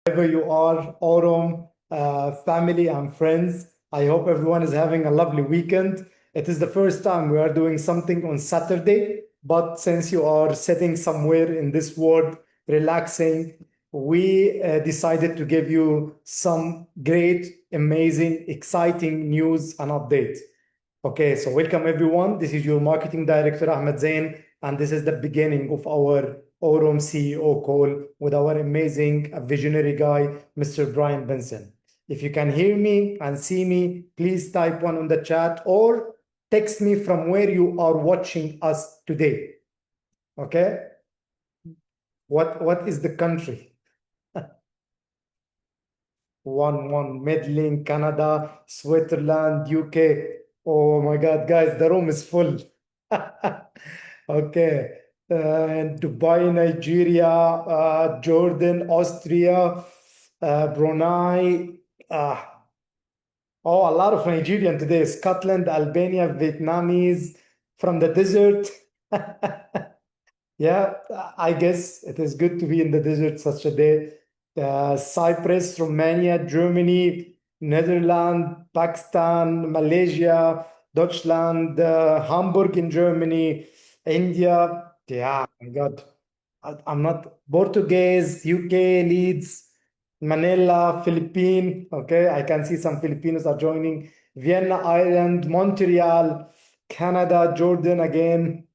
wherever you are, AURUM family and friends. I hope everyone is having a lovely weekend. It is the first time we are doing something on Saturday, but since you are sitting somewhere in this world, relaxing, we decided to give you some great, amazing, exciting news and updates. Okay, so welcome everyone. This is your marketing director, Ahmed Zain, and this is the beginning of our AURUM CEO call with our amazing visionary guy, Mr. Bryan Benson. If you can hear me and see me, please type one on the chat or text me from where you are watching us today. Okay? What is the country? One, Medellin, Canada, Switzerland, UK. Oh my God, guys, the room is full. Okay. Dubai, Nigeria, Jordan, Austria, Brunei. Oh, a lot of Nigerian today. Scotland, Albania, Vietnamese from the desert. Yeah, I guess it is good to be in the desert such a day. Cyprus, Romania, Germany, Netherlands, Pakistan, Malaysia, Deutschland, Hamburg in Germany, India. Yeah, my God. I'm not Portuguese, UK, Leeds, Manila, Philippines. Okay, I can see some Filipinos are joining. Vienna, Ireland, Montreal, Canada, Jordan again.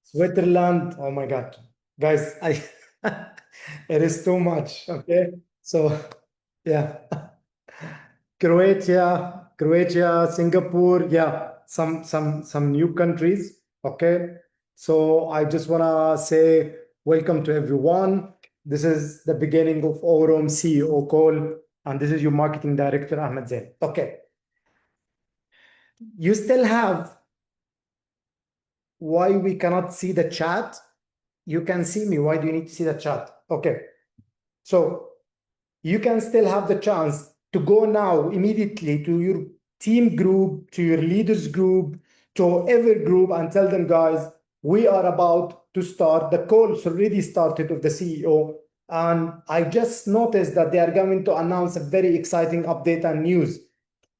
Switzerland. Oh my God, guys, I it is too much. Okay, so yeah, Croatia, Singapore. Yeah, some new countries. Okay, so I just wanna say welcome to everyone. This is the beginning of AURUM CEO call, and this is your marketing director Ahmed Zain. Okay, you still have why we cannot see the chat? You can see me. Why do you need to see the chat? Okay. So you can still have the chance to go now immediately to your team group, to your leaders group, to every group and tell them, guys, we are about to start. The call's already started with the CEO. And I just noticed that they are going to announce a very exciting update and news.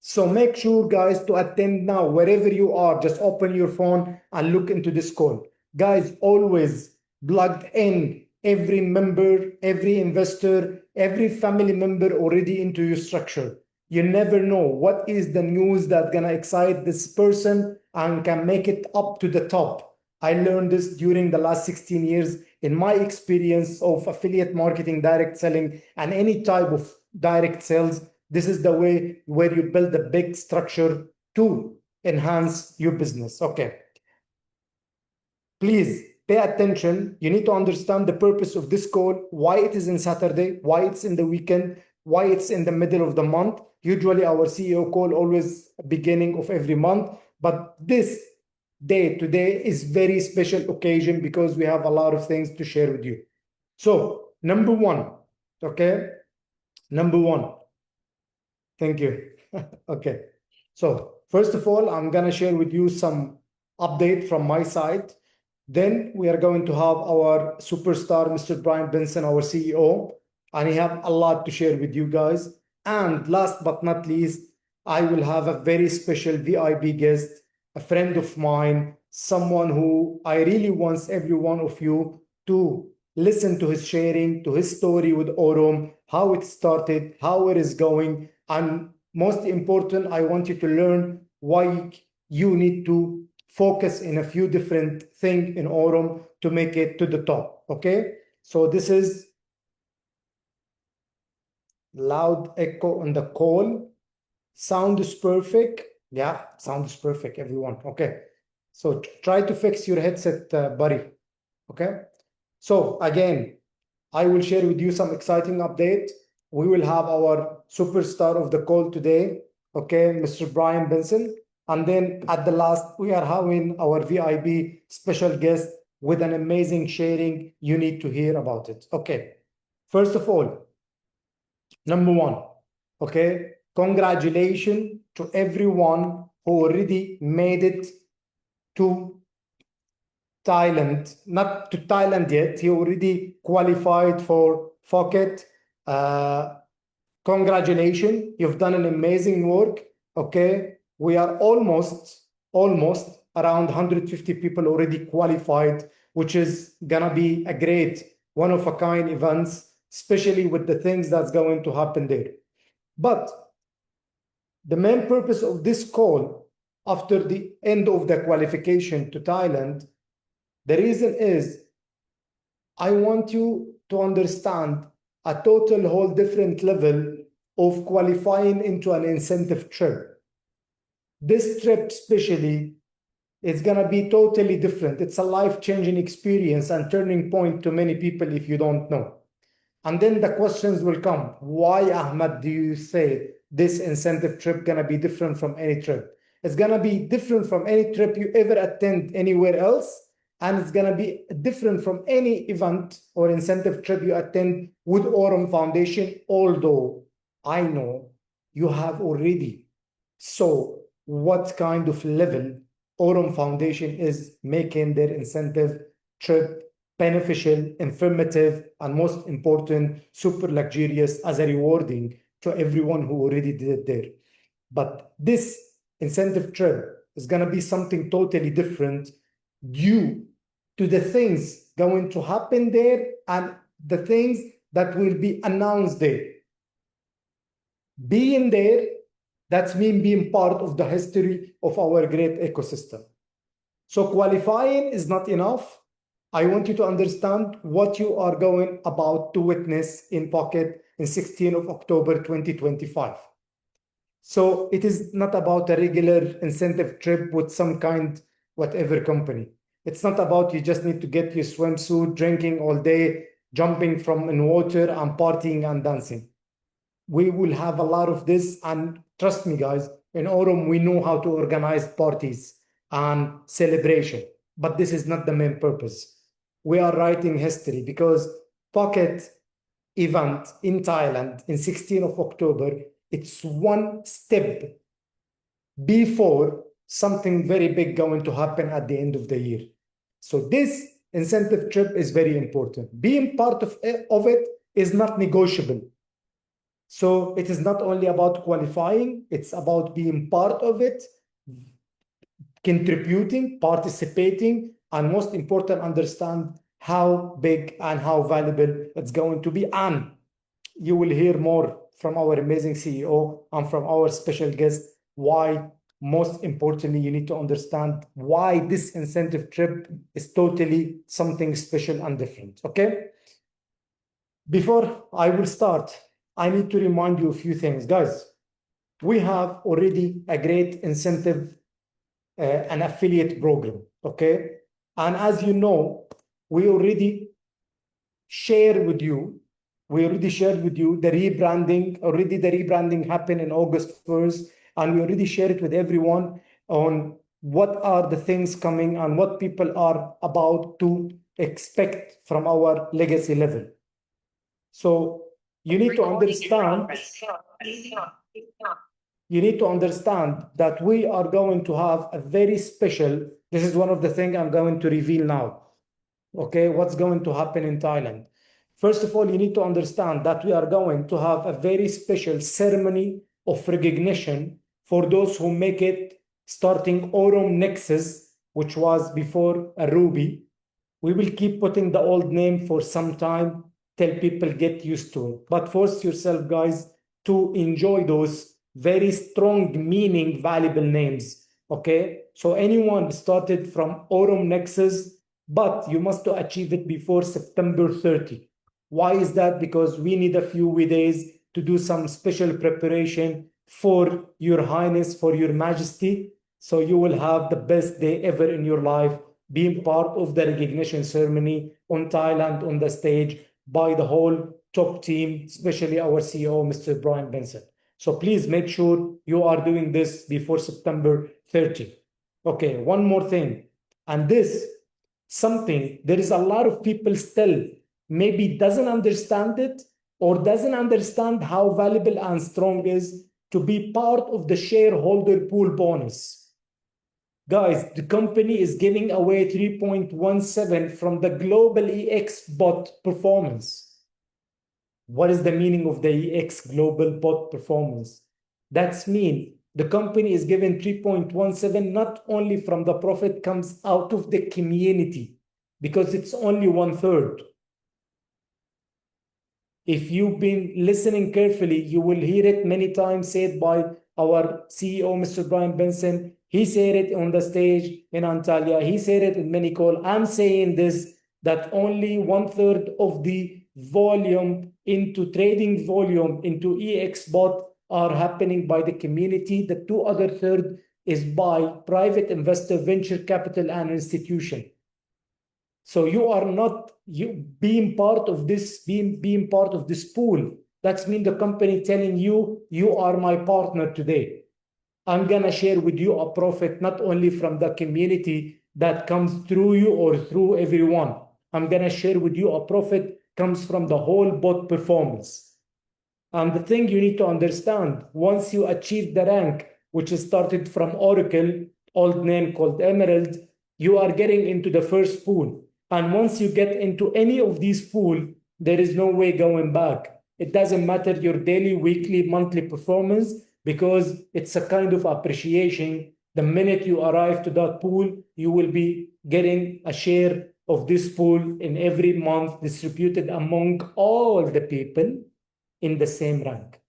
So make sure, guys, to attend now. Wherever you are, just open your phone and look into this call. Guys, always plugged in every member, every investor, every family member already into your structure. You never know what is the news that's going to excite this person and can make it up to the top. I learned this during the last 16 years in my experience of affiliate marketing, direct selling, and any type of direct sales. This is the way where you build a big structure to enhance your business. Okay. Please pay attention. You need to understand the purpose of this call, why it is in Saturday, why it's in the weekend, why it's in the middle of the month. Usually our CEO call always beginning of every month, but this day today is very special occasion because we have a lot of things to share with you. So number one, okay, number one. Thank you. Okay. So first of all, I'm going to share with you some update from my side. Then we are going to have our superstar, Mr. Bryan Benson, our CEO, and he have a lot to share with you guys. And last but not least, I will have a very special VIP guest, a friend of mine, someone who I really want every one of you to listen to his sharing, to his story with AURUM, how it started, how it is going, and most important, I want you to learn why you need to focus in a few different things in AURUM to make it to the top. Okay, so this is loud echo on the call. Sound is perfect. Yeah, sound is perfect, everyone. Okay, so try to fix your headset, buddy. Okay, so again, I will share with you some exciting update. We will have our superstar of the call today, okay, Mr. Bryan Benson. And then at the last, we are having our VIP special guest with an amazing sharing. You need to hear about it. Okay, first of all, number one, okay, congratulations to everyone who already made it to Thailand, not to Thailand yet. He already qualified for Focket, congratulations, you've done an amazing work. Okay, we are almost around 150 people already qualified, which is gonna be a great one-of-a-kind events, especially with the things that's going to happen there. But the main purpose of this call, after the end of the qualification to Thailand, the reason is I want you to understand a total whole different level of qualifying into an incentive trip. This trip especially is going to be totally different. It's a life-changing experience and turning point to many people if you don't know. And then the questions will come. Why, Ahmed, do you say this incentive trip going to be different from any trip? It's going to be different from any trip you ever attend anywhere else. And it's going to be different from any event or incentive trip you attend with AURUM Foundation, although I know you have already saw what kind of level AURUM Foundation is making their incentive trip beneficial, informative, and most important, super luxurious as a rewarding to everyone who already did it there. But this incentive trip is going to be something totally different due to the things going to happen there and the things that will be announced there. Being there, that's mean being part of the history of our great ecosystem. So qualifying is not enough. I want you to understand what you are going about to witness in Pocket in 16th of October 2025. So it is not about a regular incentive trip with some kind, whatever company. It's not about you just need to get your swimsuit, drinking all day, jumping from in water and partying and dancing. We will have a lot of this, and trust me guys, in AURUM we know how to organize parties and celebration, but this is not the main purpose. We are writing history because Pocket event in Thailand in 16th of October, it's one step before something very big going to happen at the end of the year. So this incentive trip is very important. Being part of it is not negotiable. So it is not only about qualifying, it's about being part of it, contributing, participating, and most important, understand how big and how valuable it's going to be. And you will hear more from our amazing CEO and from our special guest why, most importantly, you need to understand why this incentive trip is totally something special and different, okay? Before I will start, I need to remind you a few things. Guys, we have already a great incentive, an affiliate program, okay? And as you know, we already shared with you the rebranding. Already the rebranding happened in August 1st, and we already shared it with everyone on what are the things coming and what people are about to expect from our legacy level. So you need to understand that we are going to have a very special, this is one of the things I'm going to reveal now. Okay, what's going to happen in Thailand? First of all, you need to understand that we are going to have a very special ceremony of recognition for those who make it, starting AURUM Nexus, which was before a Ruby. We will keep putting the old name for some time till people get used to it. But force yourself, guys, to enjoy those very strong meaning, valuable names. Okay, so anyone started from AURUM Nexus, but you must achieve it before September 30. Why is that? Because we need a few days to do some special preparation for Your Highness, for Your Majesty. So you will have the best day ever in your life, being part of the recognition ceremony on Thailand, on the stage, by the whole top team, especially our CEO, Mr. Bryan Benson. So please make sure you are doing this before September 30. Okay, one more thing. And this, something, there is a lot of people still maybe doesn't understand it or doesn't understand how valuable and strong is to be part of the shareholder pool bonus. Guys, the company is giving away 3.17 from the global EX bot performance. What is the meaning of the EX global bot performance? That's mean the company is given 3.17 not only from the profit comes out of the community, because it's only 1/3. If you've been listening carefully, you will hear it many times said by our CEO, Mr. Bryan Benson. He said it on the stage in Antalya. He said it in many calls. I'm saying this, that only 1/3 of the volume into trading volume into EX bot are happening by the community. The two other third is by private investor, venture capital, and institution. So you are not being part of this, being part of this pool. That's mean the company telling you, you are my partner today. I'm gonna share with you a profit not only from the community that comes through you or through everyone. I'm gonna share with you a profit comes from the whole bot performance. And the thing you need to understand, once you achieve the rank, which is started from Oracle, old name called Emerald, you are getting into the first pool. And once you get into any of these pools, there is no way going back. It doesn't matter your daily, weekly, monthly performance, because it's a kind of appreciation. The minute you arrive to that pool, you will be getting a share of this pool in every month distributed among all the people in the same rank.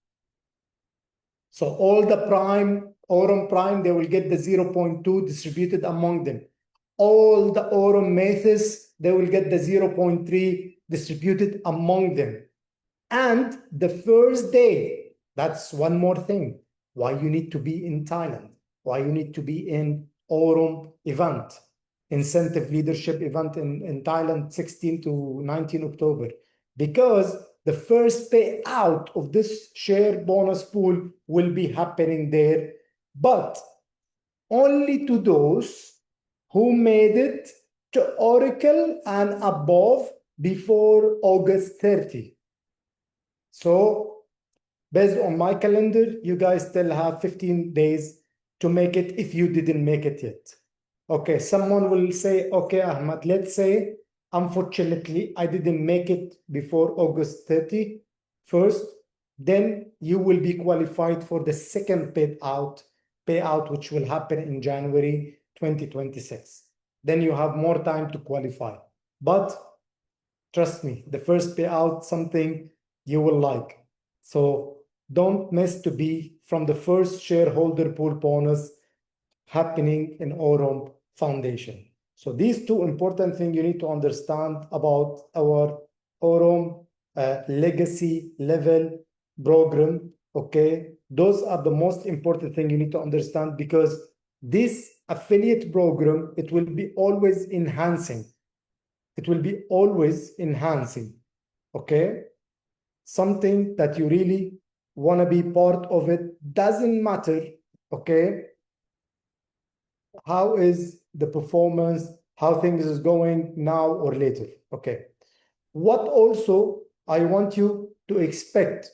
So all the prime, AURUM prime, they will get the 0.2 distributed among them. All the AURUM Mathis, they will get the 0.3 distributed among them. And the first day, that's one more thing, why you need to be in Thailand, why you need to be in AURUM event, incentive leadership event in Thailand, 16 to 19 October. Because the first payout of this share bonus pool will be happening there, but only to those who made it to Oracle and above before August 30. So based on my calendar, you guys still have 15 days to make it if you didn't make it yet. Okay, someone will say, okay, Ahmad, let's say, unfortunately, I didn't make it before August 31st, then you will be qualified for the second payout, which will happen in January 2026. Then you have more time to qualify. But trust me, the first payout, something you will like. So don't miss to be from the first shareholder pool bonus happening in AURUM Foundation. So these two important things you need to understand about our AURUM legacy level program, okay? Those are the most important thing you need to understand, because this affiliate program, it will be always enhancing. It will be always enhancing, okay? Something that you really want to be part of it. Doesn't matter, okay, how is the performance, how things is going now or later, okay? What also I want you to expect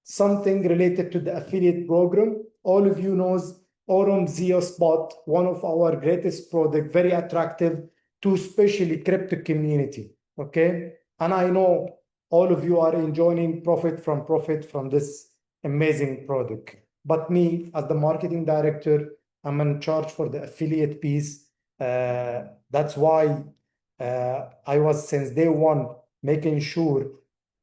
something related to the affiliate program. All of you knows AURUM CEO Spot, one of our greatest product, very attractive to especially crypto community, okay? And I know all of you are enjoying profit from this amazing product. But me, as the marketing director, I'm in charge for the affiliate piece. That's why I was since day one making sure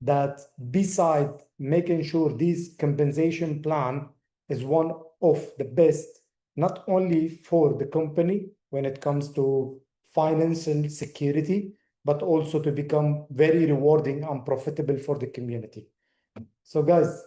that beside making sure this compensation plan is one of the best, not only for the company when it comes to financial security, but also to become very rewarding and profitable for the community. So guys,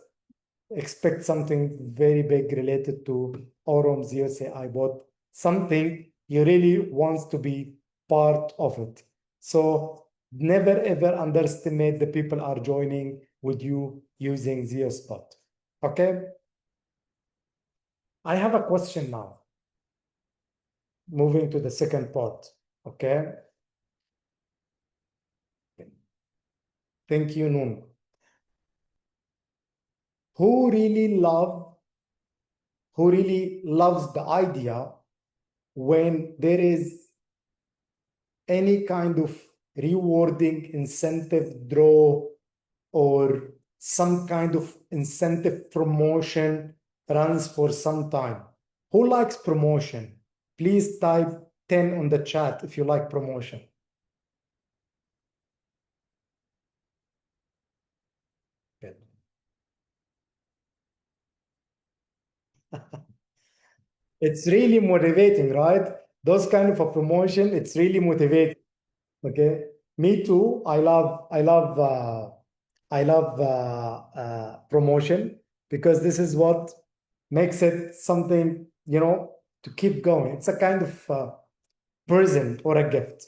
expect something very big related to AURUM ZOCI bot, something you really want to be part of it. So never ever underestimate the people are joining with you using ZeoSpot. Okay? I have a question now. Moving to the second part. Okay? Thank you, Noon. Who really loves the idea when there is any kind of rewarding incentive draw or some kind of incentive promotion runs for some time. Who likes promotion? Please type 10 on the chat if you like promotion. Good. It's really motivating, right? Those kind of a promotion, it's really motivating. Okay. Me too. I love promotion because this is what makes it something, to keep going. It's a kind of present or a gift.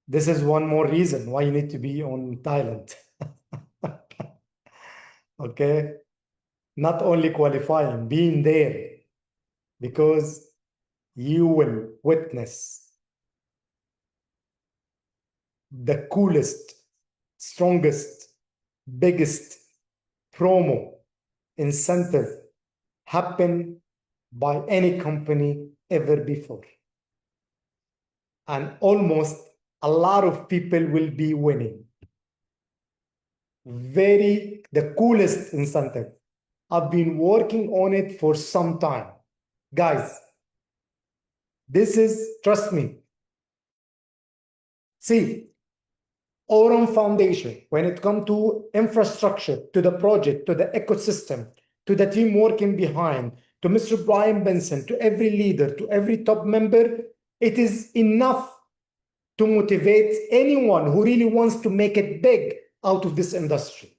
This is one more reason why you need to be on Thailand. Okay. Not only qualifying, being there, because you will witness the coolest, strongest, biggest promo incentive happen by any company ever before. And almost a lot of people will be winning. The coolest incentive. I've been working on it for some time. Guys, trust me. See, AURUM Foundation, when it comes to infrastructure, to the project, to the ecosystem, to the team working behind, to Mr. Bryan Benson, to every leader, to every top member, it is enough to motivate anyone who really wants to make it big out of this industry.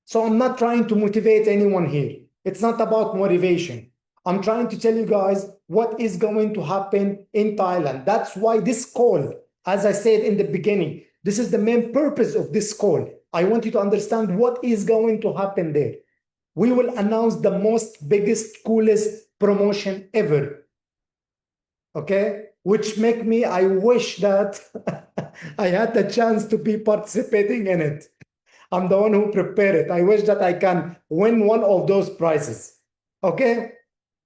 So I'm not trying to motivate anyone here. It's not about motivation. I'm trying to tell you guys what is going to happen in Thailand. That's why this call, as I said in the beginning, this is the main purpose of this call. I want you to understand what is going to happen there. We will announce the biggest, coolest promotion ever. Okay? Which I wish that I had the chance to be participating in it. I'm the one who prepared it. I wish that I can win one of those prizes. Okay?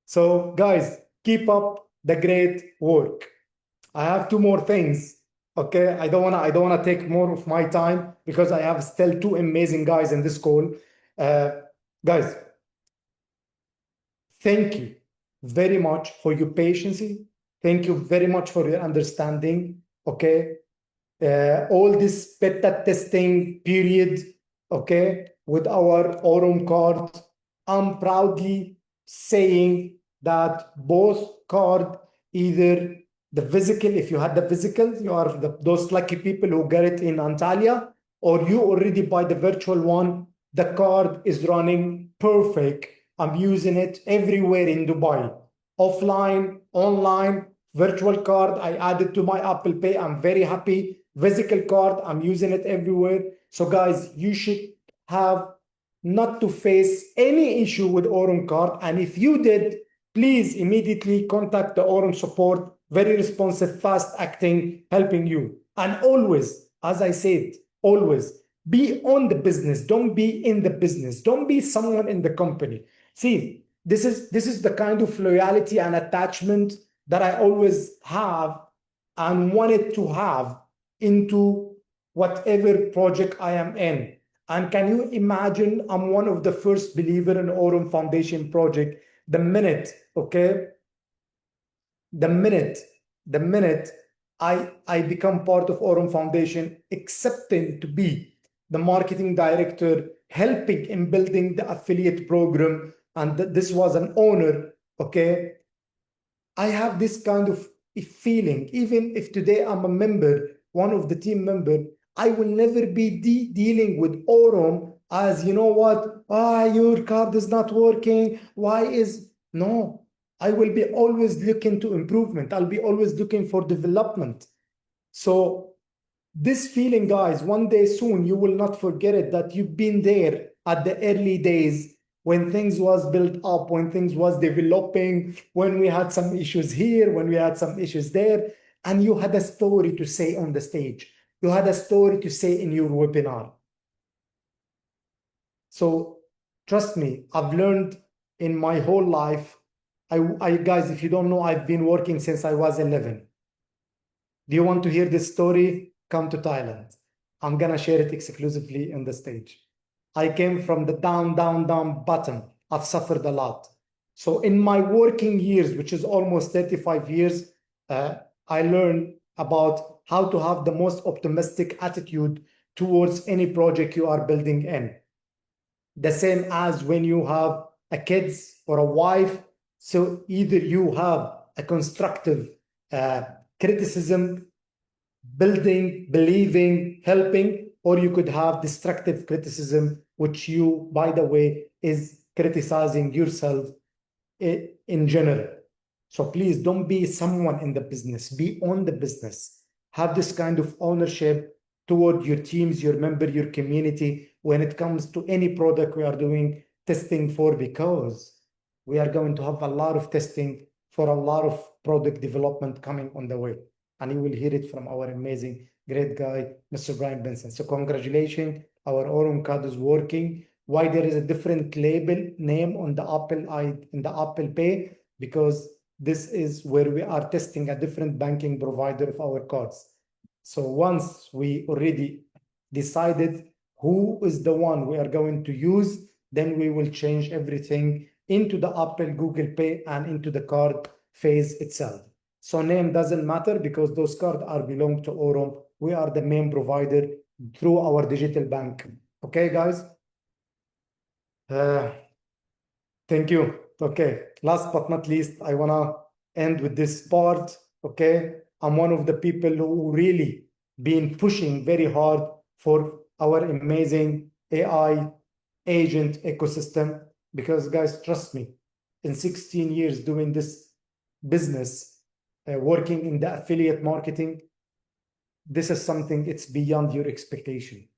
So guys, keep up the great work. I have two more things. Okay, I don't wanna take more of my time because I have still two amazing guys in this call. Guys, thank you very much for your patience. Thank you very much for your understanding. Okay, all this beta testing period. Okay, with our AURUM card, I'm proudly saying that both card, either the physical, if you had the physical, you are those lucky people who get it in Antalya, or you already buy the virtual one, the card is running perfect. I'm using it everywhere in Dubai. Offline, online, virtual card, I added to my Apple Pay. I'm very happy. Physical card, I'm using it everywhere. So guys, you should have not to face any issue with AURUM card. And if you did, please immediately contact the AURUM support. Very responsive, fast acting, helping you. And always, as I said, always be on the business. Don't be in the business. Don't be someone in the company. See, this is the kind of loyalty and attachment that I always have and wanted to have into whatever project I am in. And can you imagine, I'm one of the first believer in AURUM Foundation project. The minute I become part of AURUM Foundation, accepting to be the marketing director, helping in building the affiliate program, and this was an honor, okay? I have this kind of feeling, even if today I'm a member, one of the team member, I will never be dealing with AURUM as, you know what, your card is not working, no. I will be always looking to improvement. I'll be always looking for development. So this feeling, guys, one day soon, you will not forget it, that you've been there at the early days when things was built up, when things was developing, when we had some issues here, when we had some issues there, and you had a story to say on the stage. You had a story to say in your webinar. So trust me, I've learned in my whole life. Guys, if you don't know, I've been working since I was 11. Do you want to hear this story? Come to Thailand. I'm gonna share it exclusively on the stage. I came from the down, down, down bottom. I've suffered a lot. So in my working years, which is almost 35 years, I learned about how to have the most optimistic attitude towards any project you are building in. The same as when you have a kids or a wife. So either you have a constructive criticism, building, believing, helping, or you could have destructive criticism, which you, by the way, is criticizing yourself in general. So please don't be someone in the business, be on the business. Have this kind of ownership toward your teams, your member, your community when it comes to any product we are doing testing for, because we are going to have a lot of testing for a lot of product development coming on the way. And you will hear it from our amazing, great guy, Mr. Bryan Benson. So congratulations, our AURUM card is working. Why there is a different label name on the Apple Pay? Because this is where we are testing a different banking provider of our cards. So once we already decided who is the one we are going to use, then we will change everything into the Apple Google Pay and into the card phase itself. So name doesn't matter because those cards are belong to AURUM. We are the main provider through our digital bank. Okay, guys? Thank you. Okay, last but not least, I wanna end with this part. Okay, I'm one of the people who really been pushing very hard for our amazing AI agent ecosystem, because guys, trust me, in 16 years doing this business, working in the affiliate marketing, this is something it's beyond your expectation.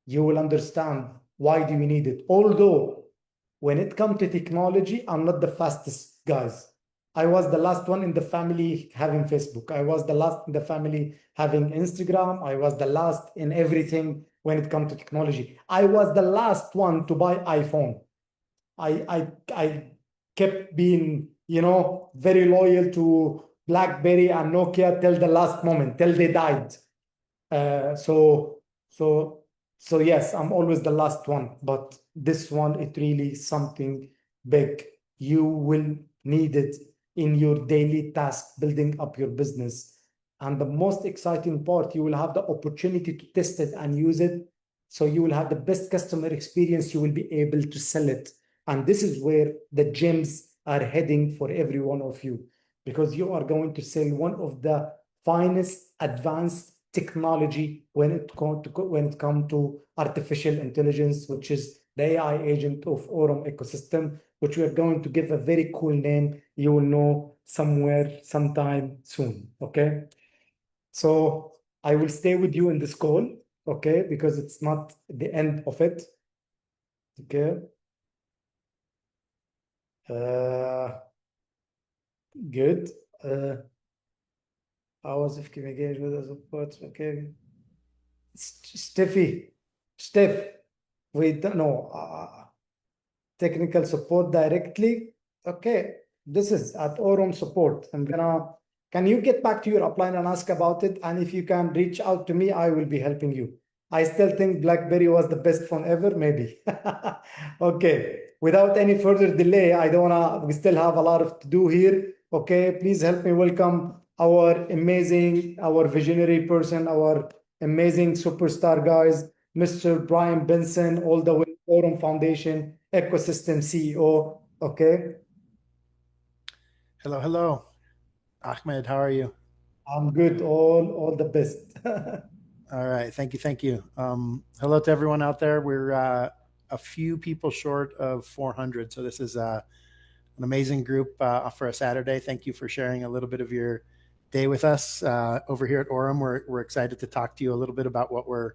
You will understand why do you need it. Although when it comes to technology, I'm not the fastest guys. I was the last one in the family having Facebook. I was the last in the family having Instagram. I was the last in everything when it comes to technology. I was the last one to buy iPhone. I kept being, very loyal to BlackBerry and Nokia till the last moment, till they died. So yes, I'm always the last one, but this one, it really is something big. You will need it in your daily task, building up your business. And the most exciting part, you will have the opportunity to test it and use it. So you will have the best customer experience. You will be able to sell it. And this is where the gems are heading for every one of you, because you are going to sell one of the finest advanced technology when it comes to artificial intelligence, which is the AI agent of AURUM ecosystem, which we are going to give a very cool name. You will know somewhere, sometime soon. Okay. So I will stay with you in this call, okay, because it's not the end of it. Okay. Good. Hours of communication with the support. Okay. Steph, we don't know. Technical support directly. Okay. This is at AURUM support. Can you get back to your upline and ask about it? And if you can reach out to me, I will be helping you. I still think BlackBerry was the best phone ever, maybe. Okay. Without any further delay, we still have a lot to do here. Okay. Please help me welcome our visionary person, our amazing superstar guys, Mr. Bryan Benson, all the way AURUM Foundation Ecosystem CEO. Okay. Hello. Ahmed, how are you? I'm good. All the best. All right. Thank you. Hello to everyone out there. We're a few people short of 400. So this is an amazing group for a Saturday. Thank you for sharing a little bit of your day with us over here at AURUM. We're excited to talk to you a little bit about what we're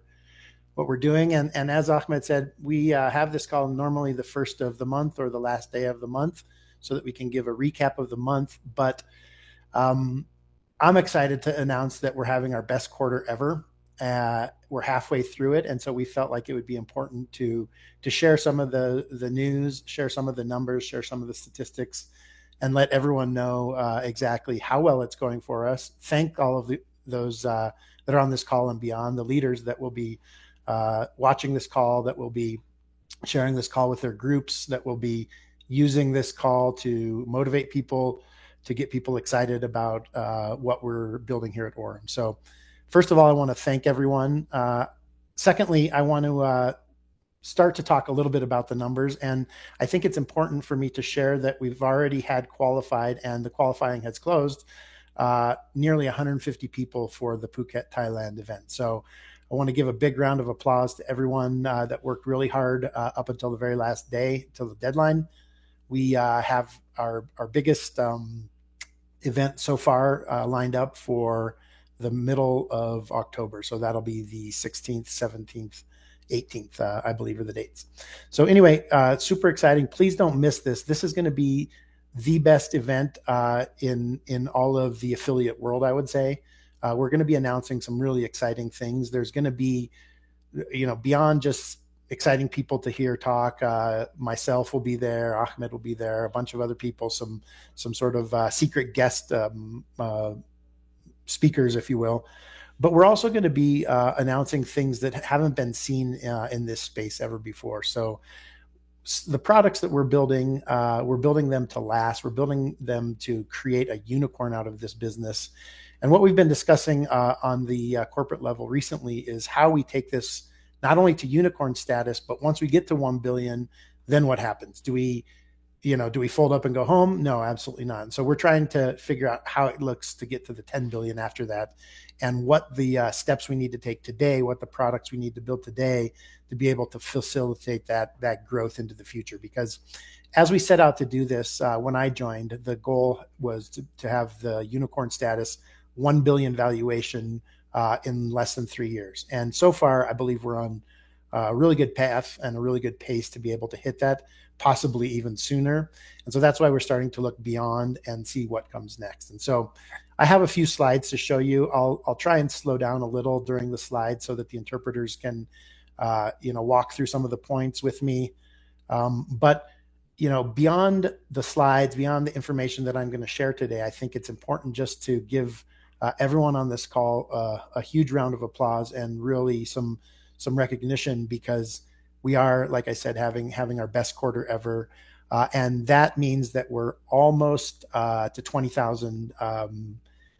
doing. And as Ahmed said, we have this call normally the first of the month or the last day of the month so that we can give a recap of the month. But I'm excited to announce that we're having our best quarter ever. We're halfway through it. And so we felt like it would be important to share some of the news, share some of the numbers, share some of the statistics, and let everyone know exactly how well it's going for us. Thank all of those that are on this call and beyond, the leaders that will be watching this call, that will be sharing this call with their groups, that will be using this call to motivate people, to get people excited about what we're building here at AURUM. So first of all, I want to thank everyone. Secondly, I want to start to talk a little bit about the numbers. And I think it's important for me to share that we've already had qualified, and the qualifying has closed, nearly 150 people for the Phuket, Thailand event. So I want to give a big round of applause to everyone that worked really hard up until the very last day, till the deadline. We have our biggest event so far lined up for the middle of October. So that'll be the 16th, 17th, 18th, I believe are the dates. So anyway, super exciting. Please don't miss this. This is going to be the best event in all of the affiliate world, I would say. We're going to be announcing some really exciting things. There's going to be, beyond just exciting people to hear talk. Myself will be there. Ahmed will be there. A bunch of other people. Some sort of secret guest speakers, if you will. But we're also going to be announcing things that haven't been seen in this space ever before. So the products that we're building them to last. We're building them to create a unicorn out of this business. And what we've been discussing on the corporate level recently is how we take this not only to unicorn status, but once we get to 1 billion, then what happens? Do we fold up and go home? No, absolutely not. And so we're trying to figure out how it looks to get to the 10 billion after that, and what the steps we need to take today, what the products we need to build today to be able to facilitate that growth into the future. Because as we set out to do this, when I joined, the goal was to have the unicorn status, 1 billion valuation in less than 3 years. And so far, I believe we're on a really good path and a really good pace to be able to hit that, possibly even sooner. And so that's why we're starting to look beyond and see what comes next. And so I have a few slides to show you. I'll try and slow down a little during the slides so that the interpreters can walk through some of the points with me. But beyond the slides, beyond the information that I'm going to share today, I think it's important just to give everyone on this call a huge round of applause and really some recognition, because we are, like I said, having our best quarter ever. And that means that we're almost to 20,000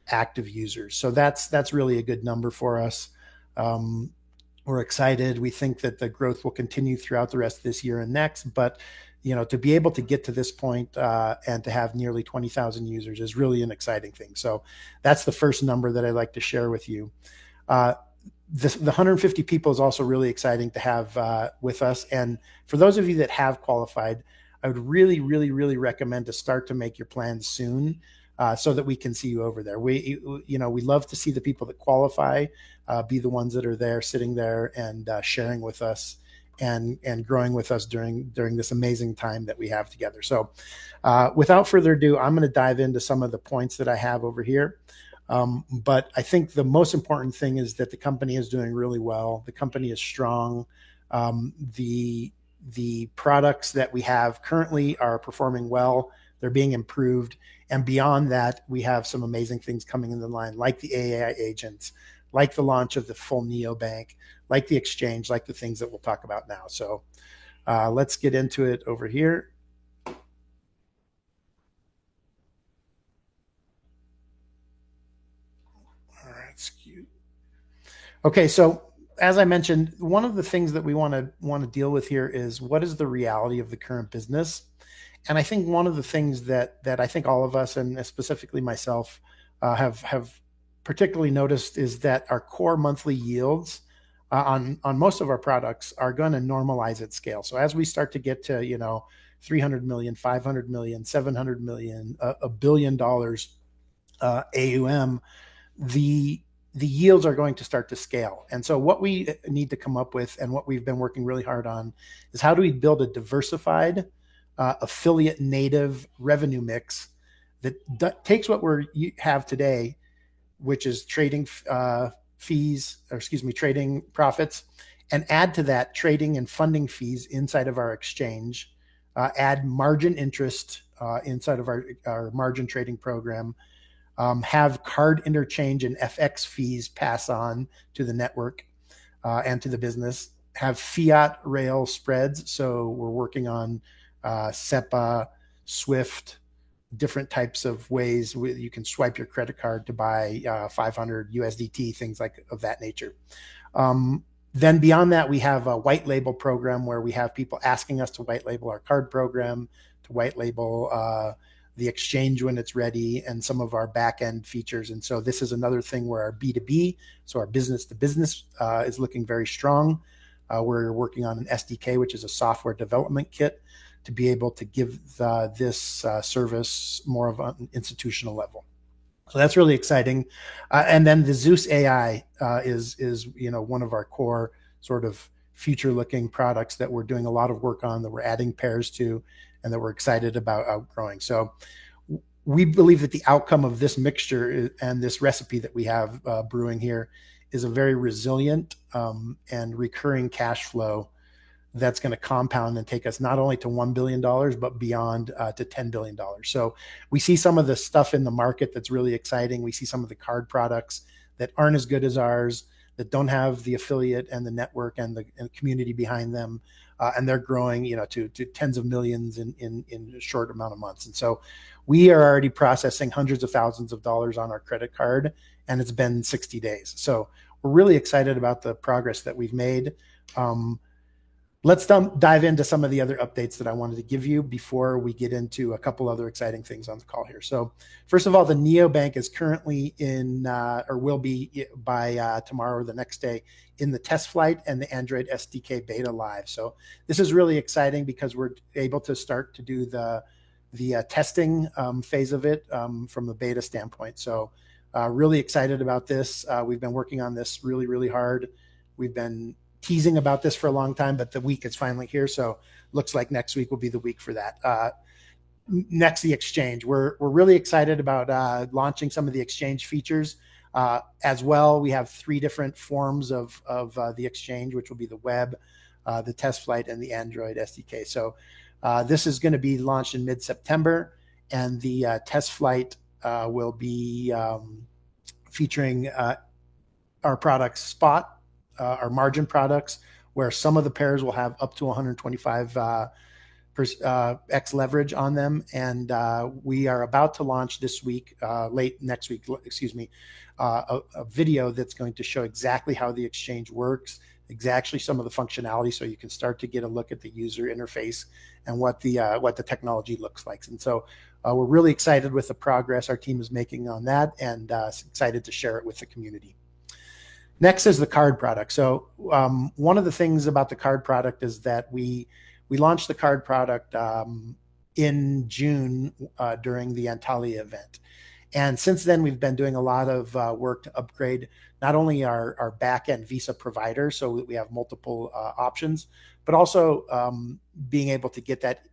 active users. So that's really a good number for us. We're excited. We think that the growth will continue throughout the rest of this year and next. But to be able to get to this point and to have nearly 20,000 users is really an exciting thing. So that's the first number that I'd like to share with you. The 150 people is also really exciting to have with us. And for those of you that have qualified, I would really, really, really recommend to start to make your plans soon so that we can see you over there. We love to see the people that qualify be the ones that are there, sitting there and sharing with us and growing with us during this amazing time that we have together. So without further ado, I'm going to dive into some of the points that I have over here. But I think the most important thing is that the company is doing really well. The company is strong. The products that we have currently are performing well. They're being improved. And beyond that, we have some amazing things coming in the line, like the AI agents, like the launch of the full neobank, like the exchange, like the things that we'll talk about now. So let's get into it over here. All right, it's cute. Okay, so as I mentioned, one of the things that we want to deal with here is what is the reality of the current business. And I think one of the things that I think all of us, and specifically myself, have particularly noticed is that our core monthly yields on most of our products are going to normalize at scale. So as we start to get to 300 million, 500 million, 700 million, $1 billion AUM, the yields are going to start to scale. And so what we need to come up with, and what we've been working really hard on, is how do we build a diversified affiliate native revenue mix that takes what we have today, which is trading trading profits, and add to that trading and funding fees inside of our exchange, add margin interest inside of our margin trading program, have card interchange and FX fees pass on to the network and to the business, have fiat rail spreads. So we're working on SEPA, SWIFT, different types of ways you can swipe your credit card to buy 500 USDT, things like of that nature. Then beyond that, we have a white label program where we have people asking us to white label our card program, to white label the exchange when it's ready, and some of our back end features. And so this is another thing where our B2B, so our business to business, is looking very strong. We're working on an SDK, which is a software development kit, to be able to give this service more of an institutional level. So that's really exciting. And then the Zeus AI is one of our core sort of future-looking products that we're doing a lot of work on, that we're adding pairs to, and that we're excited about outgrowing. So we believe that the outcome of this mixture and this recipe that we have brewing here is a very resilient and recurring cash flow that's going to compound and take us not only to $1 billion, but beyond to $10 billion. So we see some of the stuff in the market that's really exciting. We see some of the card products that aren't as good as ours, that don't have the affiliate and the network and the community behind them. And they're growing, to tens of millions in a short amount of months. And so we are already processing hundreds of thousands of dollars on our credit card, and it's been 60 days. So we're really excited about the progress that we've made. Let's dive into some of the other updates that I wanted to give you before we get into a couple other exciting things on the call here. So first of all, the neobank is currently in, or will be by tomorrow or the next day, in the test flight and the Android SDK beta live. So this is really exciting because we're able to start to do the testing phase of it from the beta standpoint. So really excited about this. We've been working on this really, really hard. We've been teasing about this for a long time, but the week is finally here. So looks like next week will be the week for that. Next, the exchange. We're really excited about launching some of the exchange features as well. We have 3 different forms of the exchange, which will be the web, the test flight, and the Android SDK. So this is going to be launched in mid-September, and the test flight will be featuring our product Spot, our margin products, where some of the pairs will have up to 125 X leverage on them. And we are about to launch this week, late next week, a video that's going to show exactly how the exchange works, exactly some of the functionality, so you can start to get a look at the user interface and what the technology looks like. And so we're really excited with the progress our team is making on that, and excited to share it with the community. Next is the card product. So one of the things about the card product is that we launched the card product in June during the Antalya event. And since then, we've been doing a lot of work to upgrade not only our back-end Visa provider, so we have multiple options, but also being able to get that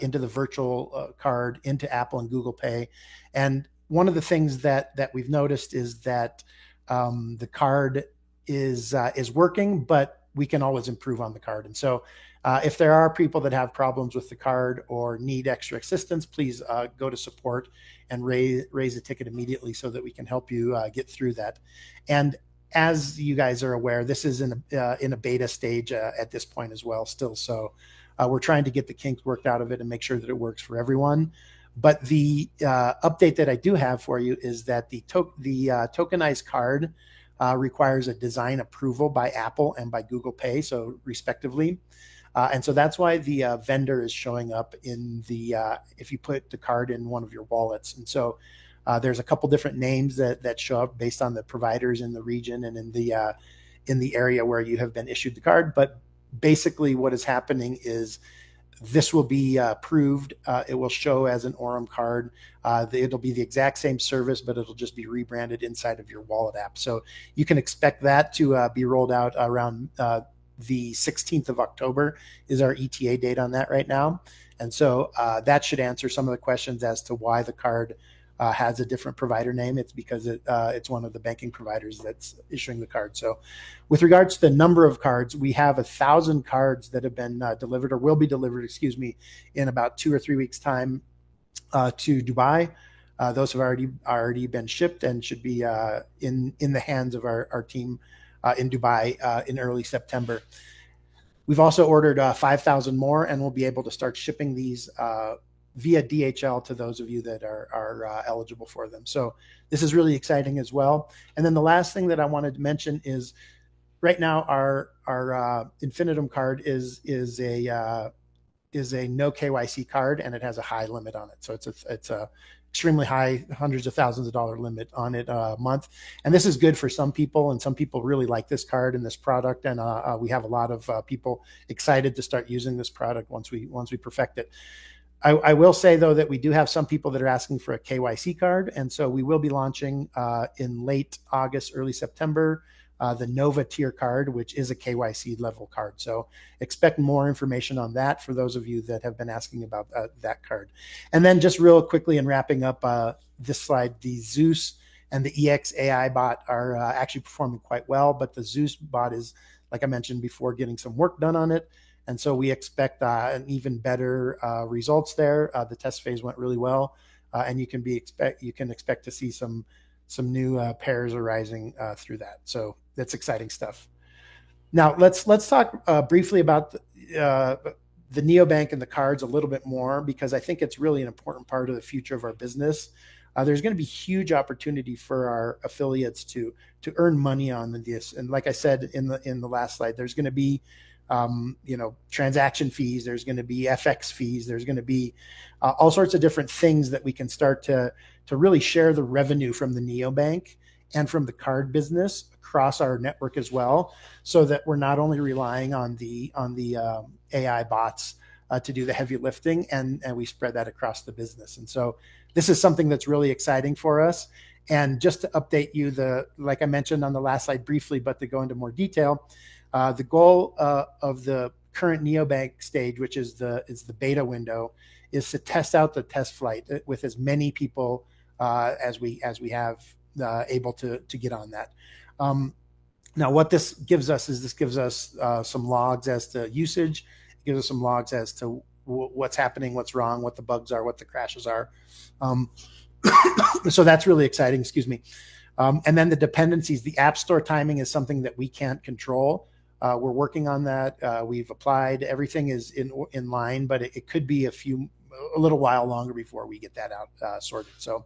into the virtual card, into Apple and Google Pay. And one of the things that we've noticed is that the card is working, but we can always improve on the card. And so if there are people that have problems with the card or need extra assistance, please go to support and raise a ticket immediately so that we can help you get through that. And as you guys are aware, this is in a beta stage at this point as well still. So we're trying to get the kinks worked out of it and make sure that it works for everyone. But the update that I do have for you is that the tokenized card requires a design approval by Apple and by Google Pay, so respectively. And so that's why the vendor is showing up in if you put the card in one of your wallets. And so there's a couple different names that show up based on the providers in the region and in the area where you have been issued the card. But basically what is happening is this will be approved. It will show as an AURUM card. It'll be the exact same service, but it'll just be rebranded inside of your wallet app. So you can expect that to be rolled out around the 16th of October is our ETA date on that right now. And so that should answer some of the questions as to why the card has a different provider name. It's because it's one of the banking providers that's issuing the card. So with regards to the number of cards, we have 1,000 cards that have been delivered or will be delivered, in about 2 or 3 weeks time to Dubai. Those have already been shipped and should be in the hands of our team in Dubai in early September. We've also ordered 5,000 more, and we'll be able to start shipping these via DHL to those of you that are eligible for them. So this is really exciting as well. And then the last thing that I wanted to mention is right now our Infinitum card is a no KYC card, and it has a high limit on it. So it's a extremely high, hundreds of thousands of dollar limit on it a month. And this is good for some people, and some people really like this card and this product. And we have a lot of people excited to start using this product once we perfect it. I will say, though, that we do have some people that are asking for a KYC card. And so we will be launching in late August, early September, the Nova tier card, which is a KYC level card. So expect more information on that for those of you that have been asking about that card. And then just real quickly, in wrapping up this slide, the Zeus and the EX AI bot are actually performing quite well, but the Zeus bot is, like I mentioned before, getting some work done on it. And so we expect an even better results there. The test phase went really well, and you can expect to see some new pairs arising through that. So that's exciting stuff. Now let's talk briefly about the neobank and the cards a little bit more, because I think it's really an important part of the future of our business. There's going to be huge opportunity for our affiliates to earn money on this. And like I said in the last slide, there's going to be transaction fees. There's going to be FX fees. There's going to be all sorts of different things that we can start to really share the revenue from the neobank and from the card business across our network as well, so that we're not only relying on the AI bots to do the heavy lifting, and we spread that across the business. And so this is something that's really exciting for us. And just to update you, like I mentioned on the last slide briefly, but to go into more detail, the goal of the current neobank stage, which is the beta window, is to test out the test flight with as many people as we have able to get on that. Now, what this gives us is some logs as to usage. It gives us some logs as to what's happening, what's wrong, what the bugs are, what the crashes are. So that's really exciting. Excuse me. And then the dependencies, the App Store timing is something that we can't control. We're working on that. We've applied. Everything is in line, but it could be a little while longer before we get that out sorted. So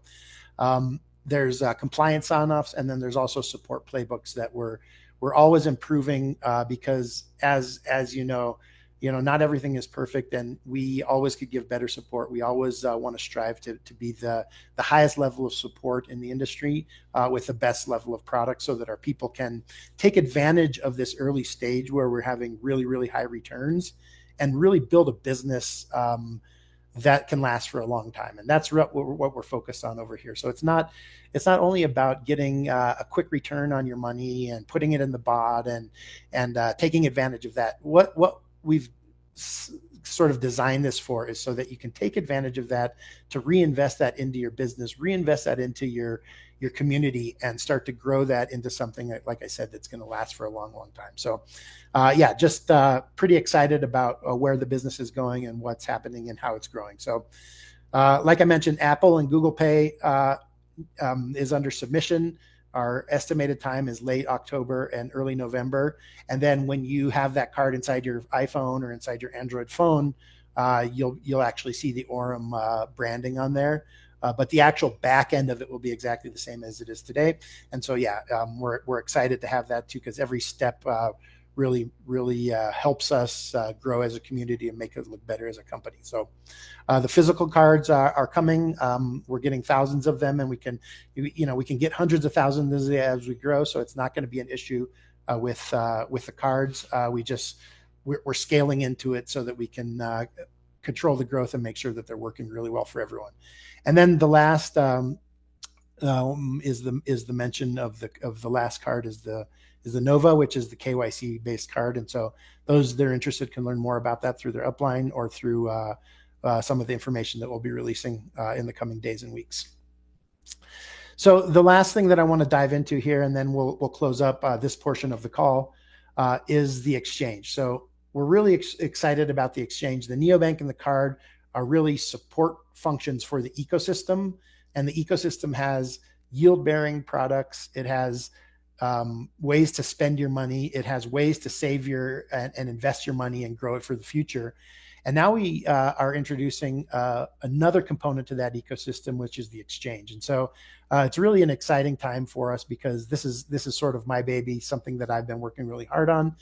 there's compliance sign-offs, and then there's also support playbooks that we're always improving because as you know, not everything is perfect, and we always could give better support. We always want to strive to be the highest level of support in the industry with the best level of product, so that our people can take advantage of this early stage where we're having really, really high returns and really build a business that can last for a long time. And that's what we're focused on over here. So it's not only about getting a quick return on your money and putting it in the bot and taking advantage of that. What we've sort of designed this for is so that you can take advantage of that to reinvest that into your business, reinvest that into your community, and start to grow that into something that, like I said, that's going to last for a long, long time. So just pretty excited about where the business is going and what's happening and how it's growing. So like I mentioned, Apple and Google Pay is under submission. Our estimated time is late October and early November. And then when you have that card inside your iPhone or inside your Android phone, you'll actually see the AURUM branding on there. But the actual back end of it will be exactly the same as it is today. And so, we're excited to have that too, because every step really helps us grow as a community and make it look better as a company. So the physical cards are coming. We're getting thousands of them, and we can get hundreds of thousands as we grow. So it's not going to be an issue with the cards. We're scaling into it so that we can control the growth and make sure that they're working really well for everyone. And then the last is the mention of the last card is the Nova, which is the KYC based card. And so those that are interested can learn more about that through their upline or through some of the information that we'll be releasing in the coming days and weeks. So the last thing that I want to dive into here, and then we'll close up this portion of the call, is the exchange. So we're really excited about the exchange. The neobank and the card are really support functions for the ecosystem. And the ecosystem has yield-bearing products. It has ways to spend your money. It has ways to save your and invest your money and grow it for the future. And now we are introducing another component to that ecosystem, which is the exchange. And so it's really an exciting time for us because this is sort of my baby, something that I've been working really hard on.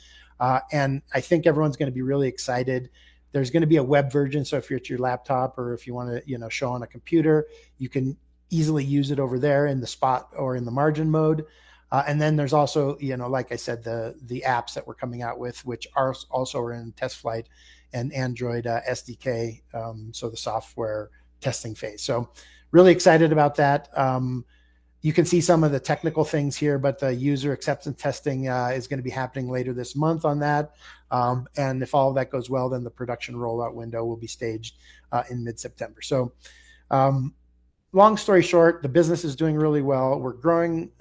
And I think everyone's going to be really excited. There's going to be a web version. So if you're at your laptop or if you want to, show on a computer, you can easily use it over there in the spot or in the margin mode. And then there's also, like I said, the apps that we're coming out with, which are also in test flight and Android SDK, so the software testing phase. So really excited about that. You can see some of the technical things here, but the user acceptance testing is going to be happening later this month on that. And if all of that goes well, then the production rollout window will be staged in mid-September. So long story short, the business is doing really well. We're growing.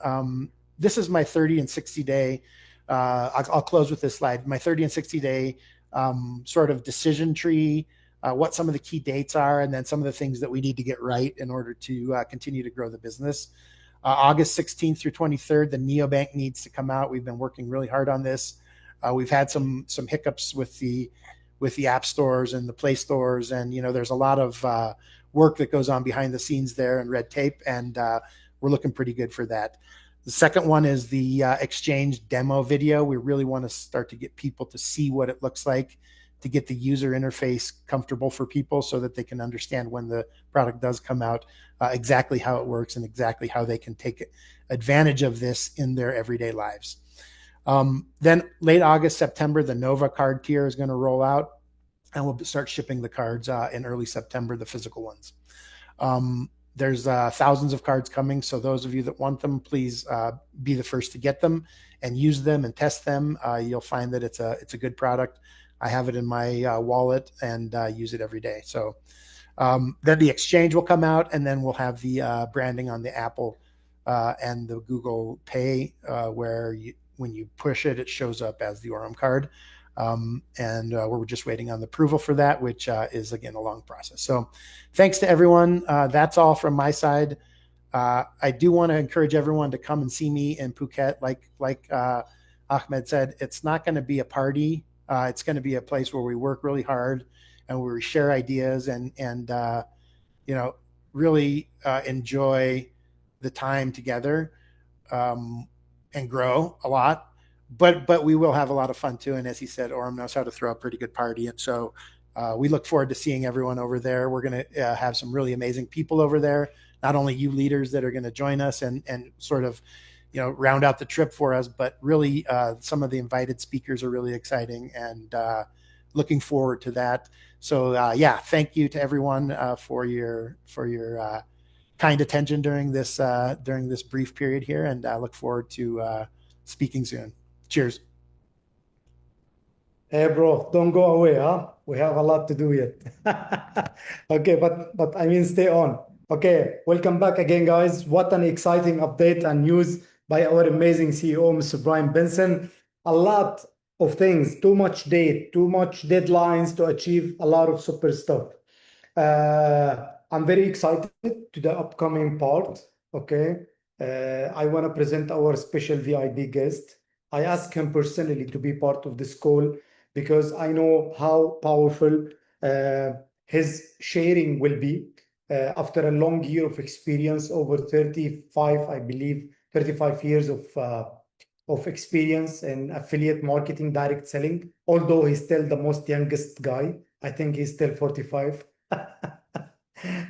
This is my 30 and 60 day. I'll close with this slide. My 30 and 60 day sort of decision tree, what some of the key dates are, and then some of the things that we need to get right in order to continue to grow the business. August 16th through 23rd, the neobank needs to come out. We've been working really hard on this. We've had some hiccups with the app stores and the Play stores, and there's a lot of work that goes on behind the scenes there and red tape, and we're looking pretty good for that. The second one is the exchange demo video. We really want to start to get people to see what it looks like, to get the user interface comfortable for people so that they can understand when the product does come out, exactly how it works and exactly how they can take advantage of this in their everyday lives. Then late August, September, the Nova card tier is going to roll out, and we'll start shipping the cards in early September, the physical ones. There's thousands of cards coming, so those of you that want them, please be the first to get them and use them and test them. You'll find that it's a good product. I have it in my wallet and use it every day. So then the exchange will come out, and then we'll have the branding on the Apple and the Google Pay, where when you push it, it shows up as the AURUM card. And we're just waiting on the approval for that, which is, again, a long process. So thanks to everyone. That's all from my side. I do want to encourage everyone to come and see me in Phuket. Like Ahmed said, it's not going to be a party. It's going to be a place where we work really hard and where we share ideas and really enjoy the time together and grow a lot. But we will have a lot of fun too. And as he said, AURUM knows how to throw a pretty good party. And so we look forward to seeing everyone over there. We're going to have some really amazing people over there, not only you leaders that are going to join us and sort of, round out the trip for us, but really some of the invited speakers are really exciting, and looking forward to that. So thank you to everyone for your kind attention during this brief period here. And I look forward to speaking soon. Cheers. Hey, bro, don't go away, huh? We have a lot to do yet. Okay, but I mean, stay on. Okay, welcome back again, guys. What an exciting update and news by our amazing CEO, Mr. Bryan Benson. A lot of things, too much deadlines to achieve a lot of super stuff. I'm very excited to the upcoming part. Okay, I want to present our special VIP guest. I asked him personally to be part of this call because I know how powerful his sharing will be after a long year of experience, over 35 years of experience in affiliate marketing, direct selling, although he's still the most youngest guy. I think he's still 45,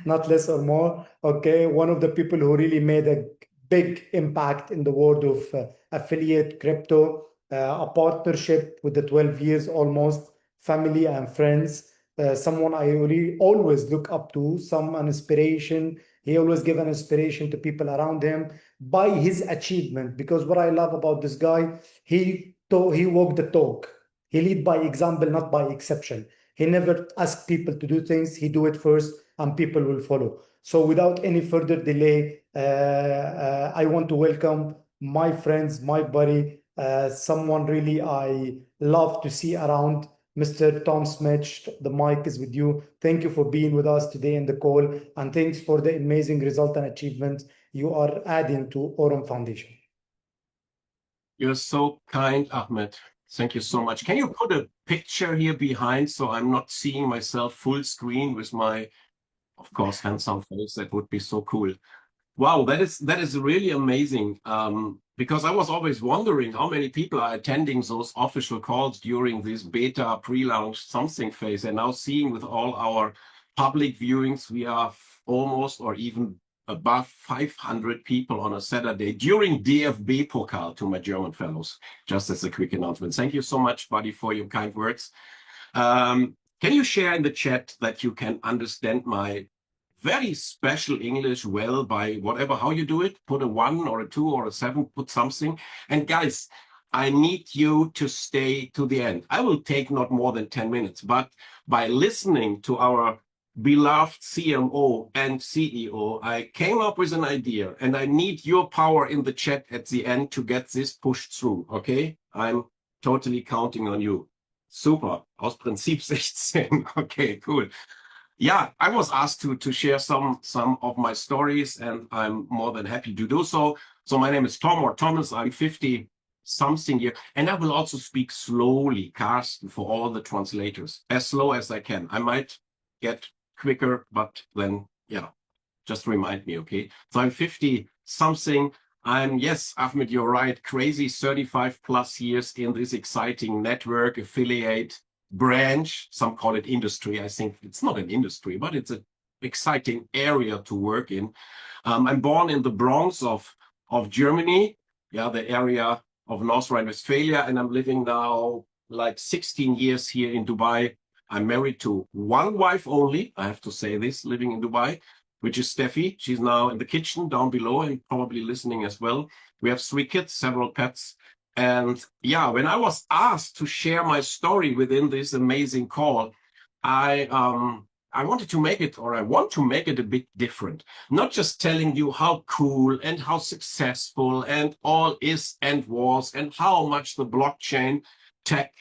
not less or more. Okay, one of the people who really made a big impact in the world of affiliate crypto, a partnership with the 12 years almost, family and friends, someone I really always look up to, an inspiration. He always give an inspiration to people around him by his achievement, because what I love about this guy, he walked the talk. He lead by example, not by exception. He never asked people to do things. He do it first and people will follow. So without any further delay, I want to welcome my friends, my buddy, someone really I love to see around, Mr. Tom Smith, the mic is with you. Thank you for being with us today in the call, and thanks for the amazing result and achievement you are adding to AURUM Foundation. You're so kind, Ahmed. Thank you so much. Can you put a picture here behind so I'm not seeing myself full screen with my, of course, handsome face? That would be so cool. Wow, that is really amazing. Because I was always wondering how many people are attending those official calls during this beta pre-launch something phase, and now seeing with all our public viewings, we have almost or even above 500 people on a Saturday during DFB Pokal, to my German fellows, just as a quick announcement. Thank you so much, buddy, for your kind words. Can you share in the chat that you can understand my very special English well by whatever, how you do it? Put a 1 or a 2 or a 7, put something. And guys, I need you to stay to the end. I will take not more than 10 minutes, but by listening to our beloved CMO and CEO, I came up with an idea, and I need your power in the chat at the end to get this pushed through, okay? I'm totally counting on you. Super, aus Prinzip 16. Okay, cool. Yeah, I was asked to share some of my stories, and I'm more than happy to do so. So my name is Tom, or Thomas. I'm 50 something here, and I will also speak slowly, Carsten, for all the translators, as slow as I can. I might get quicker, but then, yeah, just remind me, okay? So I'm 50 something. Yes, Ahmed, you're right, crazy 35 plus years in this exciting network affiliate branch. Some call it industry. I think it's not an industry, but it's an exciting area to work in. I'm born in the Bronx of Germany, yeah, the area of North Rhine-Westphalia, and I'm living now like 16 years here in Dubai. I'm married to one wife only, I have to say this, living in Dubai, which is Steffi. She's now in the kitchen down below and probably listening as well. We have 3 kids, several pets. And yeah, when I was asked to share my story within this amazing call, I wanted to make it, or I want to make it a bit different. Not just telling you how cool and how successful and all is and was, and how much the blockchain tech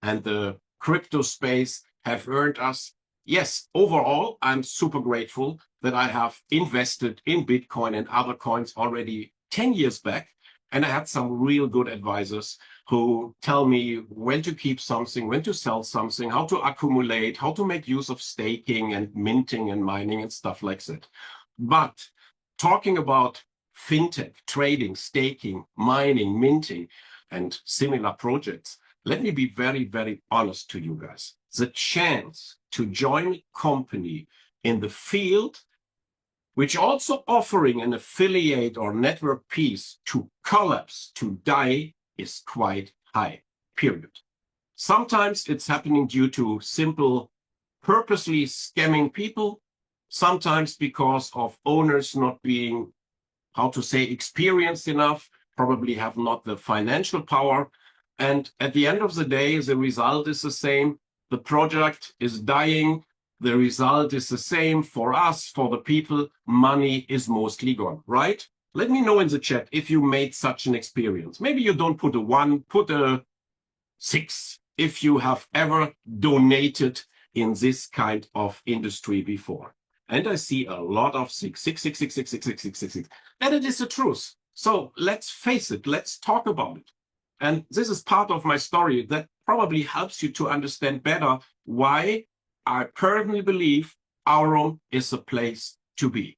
and the crypto space have earned us. Yes, overall, I'm super grateful that I have invested in Bitcoin and other coins already 10 years back. And I had some real good advisors who tell me when to keep something, when to sell something, how to accumulate, how to make use of staking and minting and mining and stuff like that. But talking about fintech, trading, staking, mining, minting, and similar projects, let me be very, very honest to you guys. The chance to join a company in the field which also offering an affiliate or network piece to collapse, to die, is quite high, period. Sometimes it's happening due to simple, purposely scamming people, sometimes because of owners not being, how to say, experienced enough, probably have not the financial power. And at the end of the day, the result is the same. The project is dying. The result is the same for us, for the people. Money is mostly gone, right? Let me know in the chat if you made such an experience. Maybe you don't put a 1, put a 6 if you have ever donated in this kind of industry before. And I see a lot of 6. And it is the truth. So let's face it, let's talk about it. And this is part of my story that probably helps you to understand better why I personally believe AURUM is a place to be.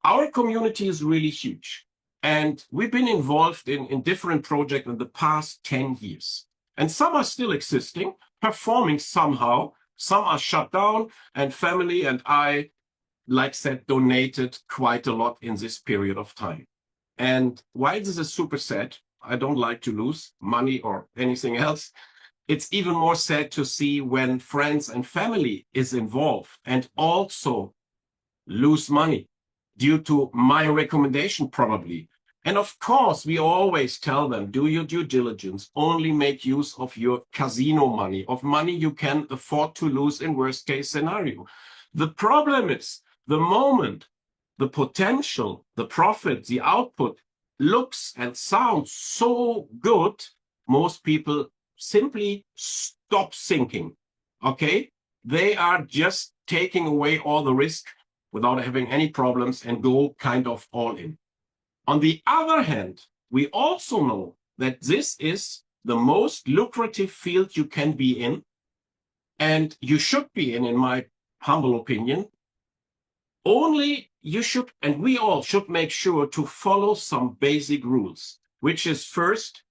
Our community is really huge, and we've been involved in different projects in the past 10 years. And some are still existing, performing somehow. Some are shut down, and family and I, like said, donated quite a lot in this period of time. And why this is super sad, I don't like to lose money or anything else. It's even more sad to see when friends and family is involved and also lose money due to my recommendation probably. And of course, we always tell them, do your due diligence, only make use of your casino money, of money you can afford to lose in worst case scenario. The problem is the moment the potential, the profit, the output looks and sounds so good, most people simply stop thinking. okay? They are just taking away all the risk without having any problems and go kind of all in. On the other hand, we also know that this is the most lucrative field you can be in, and you should be in my humble opinion. Only you should, and we all should make sure to follow some basic rules, which is first,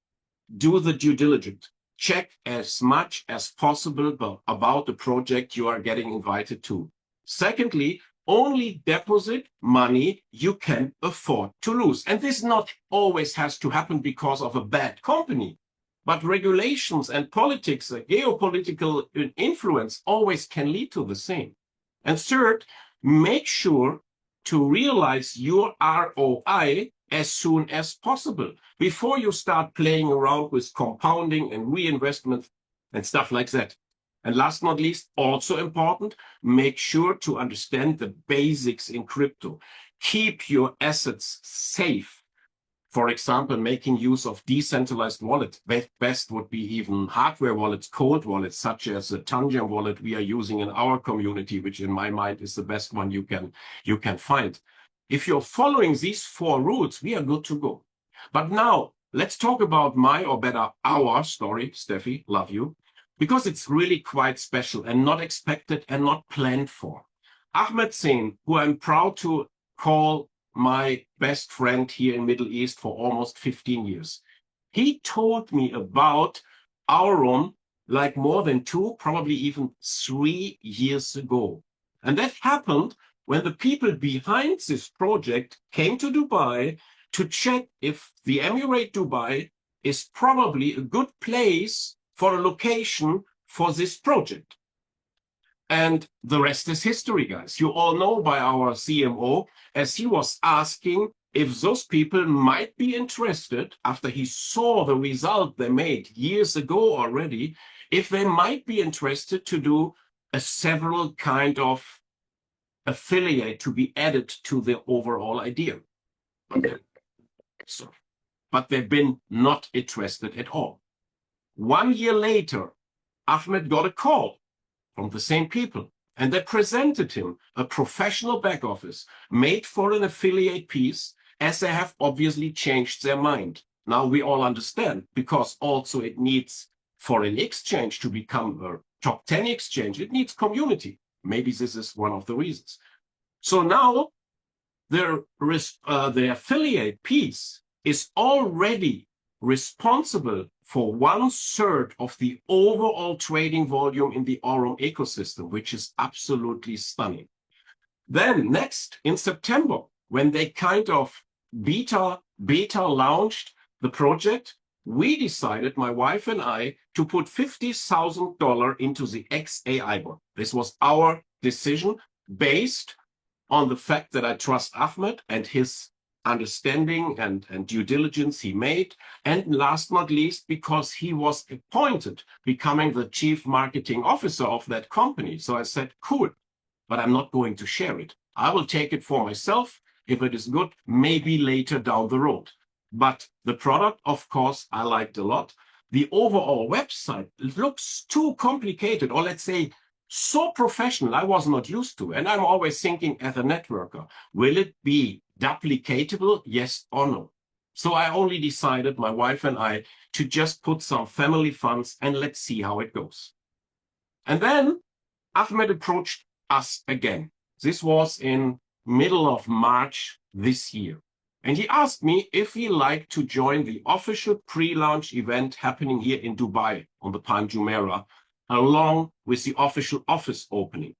do the due diligence. Check as much as possible about the project you are getting invited to. Secondly, only deposit money you can afford to lose. And this not always has to happen because of a bad company, but regulations and politics, geopolitical influence always can lead to the same. And third, make sure to realize your ROI as soon as possible before you start playing around with compounding and reinvestment and stuff like that. And last but not least, also important, make sure to understand the basics in crypto. Keep your assets safe. For example, making use of decentralized wallets. Best would be even hardware wallets, cold wallets, such as the Tangent wallet we are using in our community, which in my mind is the best one you can find. If you're following these 4 rules, we are good to go. But now let's talk about my, or better, our story. Steffi, love you, because it's really quite special and not expected and not planned for. Ahmed Zain, who I'm proud to call my best friend here in Middle East for almost 15 years. He told me about AURUM like more than 2, probably even 3 years ago. And that happened when the people behind this project came to Dubai to check if the Emirate Dubai is probably a good place for a location for this project. And the rest is history, guys. You all know by our CMO, as he was asking if those people might be interested, after he saw the result they made years ago already, if they might be interested to do a several kind of affiliate to be added to the overall idea. But they've been not interested at all. 1 year later, Ahmed got a call from the same people, and they presented him a professional back office made for an affiliate piece, as they have obviously changed their mind. Now we all understand, because also it needs, for an exchange to become a top 10 exchange, it needs community. Maybe this is one of the reasons. So now the affiliate piece is already responsible for 1/3 of the overall trading volume in the AURUM ecosystem, which is absolutely stunning. Then next, in September, when they kind of beta launched the project, we decided, my wife and I, to put $50,000 into the XAI bot. This was our decision based on the fact that I trust Ahmed and his understanding and due diligence he made. And last but not least, because he was appointed becoming the chief marketing officer of that company. So I said, cool, but I'm not going to share it. I will take it for myself. If it is good, maybe later down the road. But the product, of course, I liked a lot. The overall website looks too complicated, or let's say so professional, I was not used to. And I'm always thinking as a networker, will it be duplicatable, yes or no? So I only decided, my wife and I, to just put some family funds and let's see how it goes. And then Ahmed approached us again. This was in middle of March this year. And he asked me if he liked to join the official pre-launch event happening here in Dubai on the Palm Jumeirah, along with the official office opening.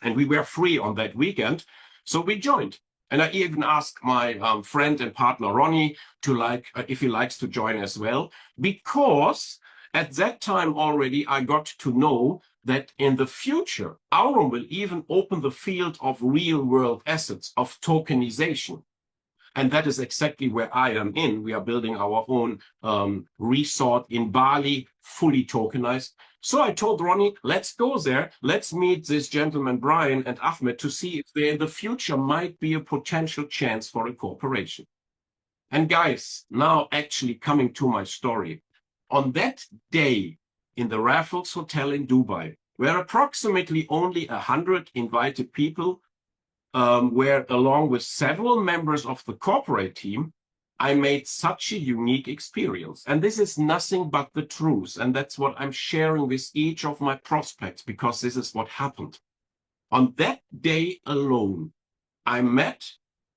And we were free on that weekend, so we joined. And I even asked my friend and partner, Ronnie, to if he likes to join as well, because at that time already I got to know that in the future, AURUM will even open the field of real-world assets, of tokenization. And that is exactly where I am in. We are building our own resort in Bali, fully tokenized. So I told Ronnie, let's go there. Let's meet this gentleman, Bryan and Ahmed, to see if there in the future might be a potential chance for a cooperation. And guys, now actually coming to my story. On that day in the Raffles Hotel in Dubai, where approximately only 100 invited people where along with several members of the corporate team, I made such a unique experience. And this is nothing but the truth. And that's what I'm sharing with each of my prospects, because this is what happened. On that day alone, I met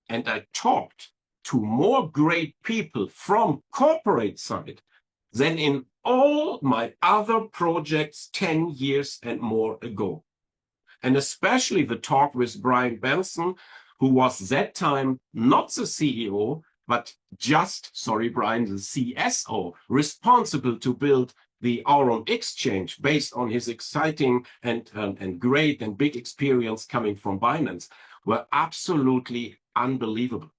and I talked to more great people from corporate side than in all my other projects 10 years and more ago. And especially the talk with Bryan Benson, who was that time not the CEO, but just, sorry, Bryan, the CSO, responsible to build the AURUM exchange based on his exciting and great and big experience coming from Binance, were absolutely unbelievable.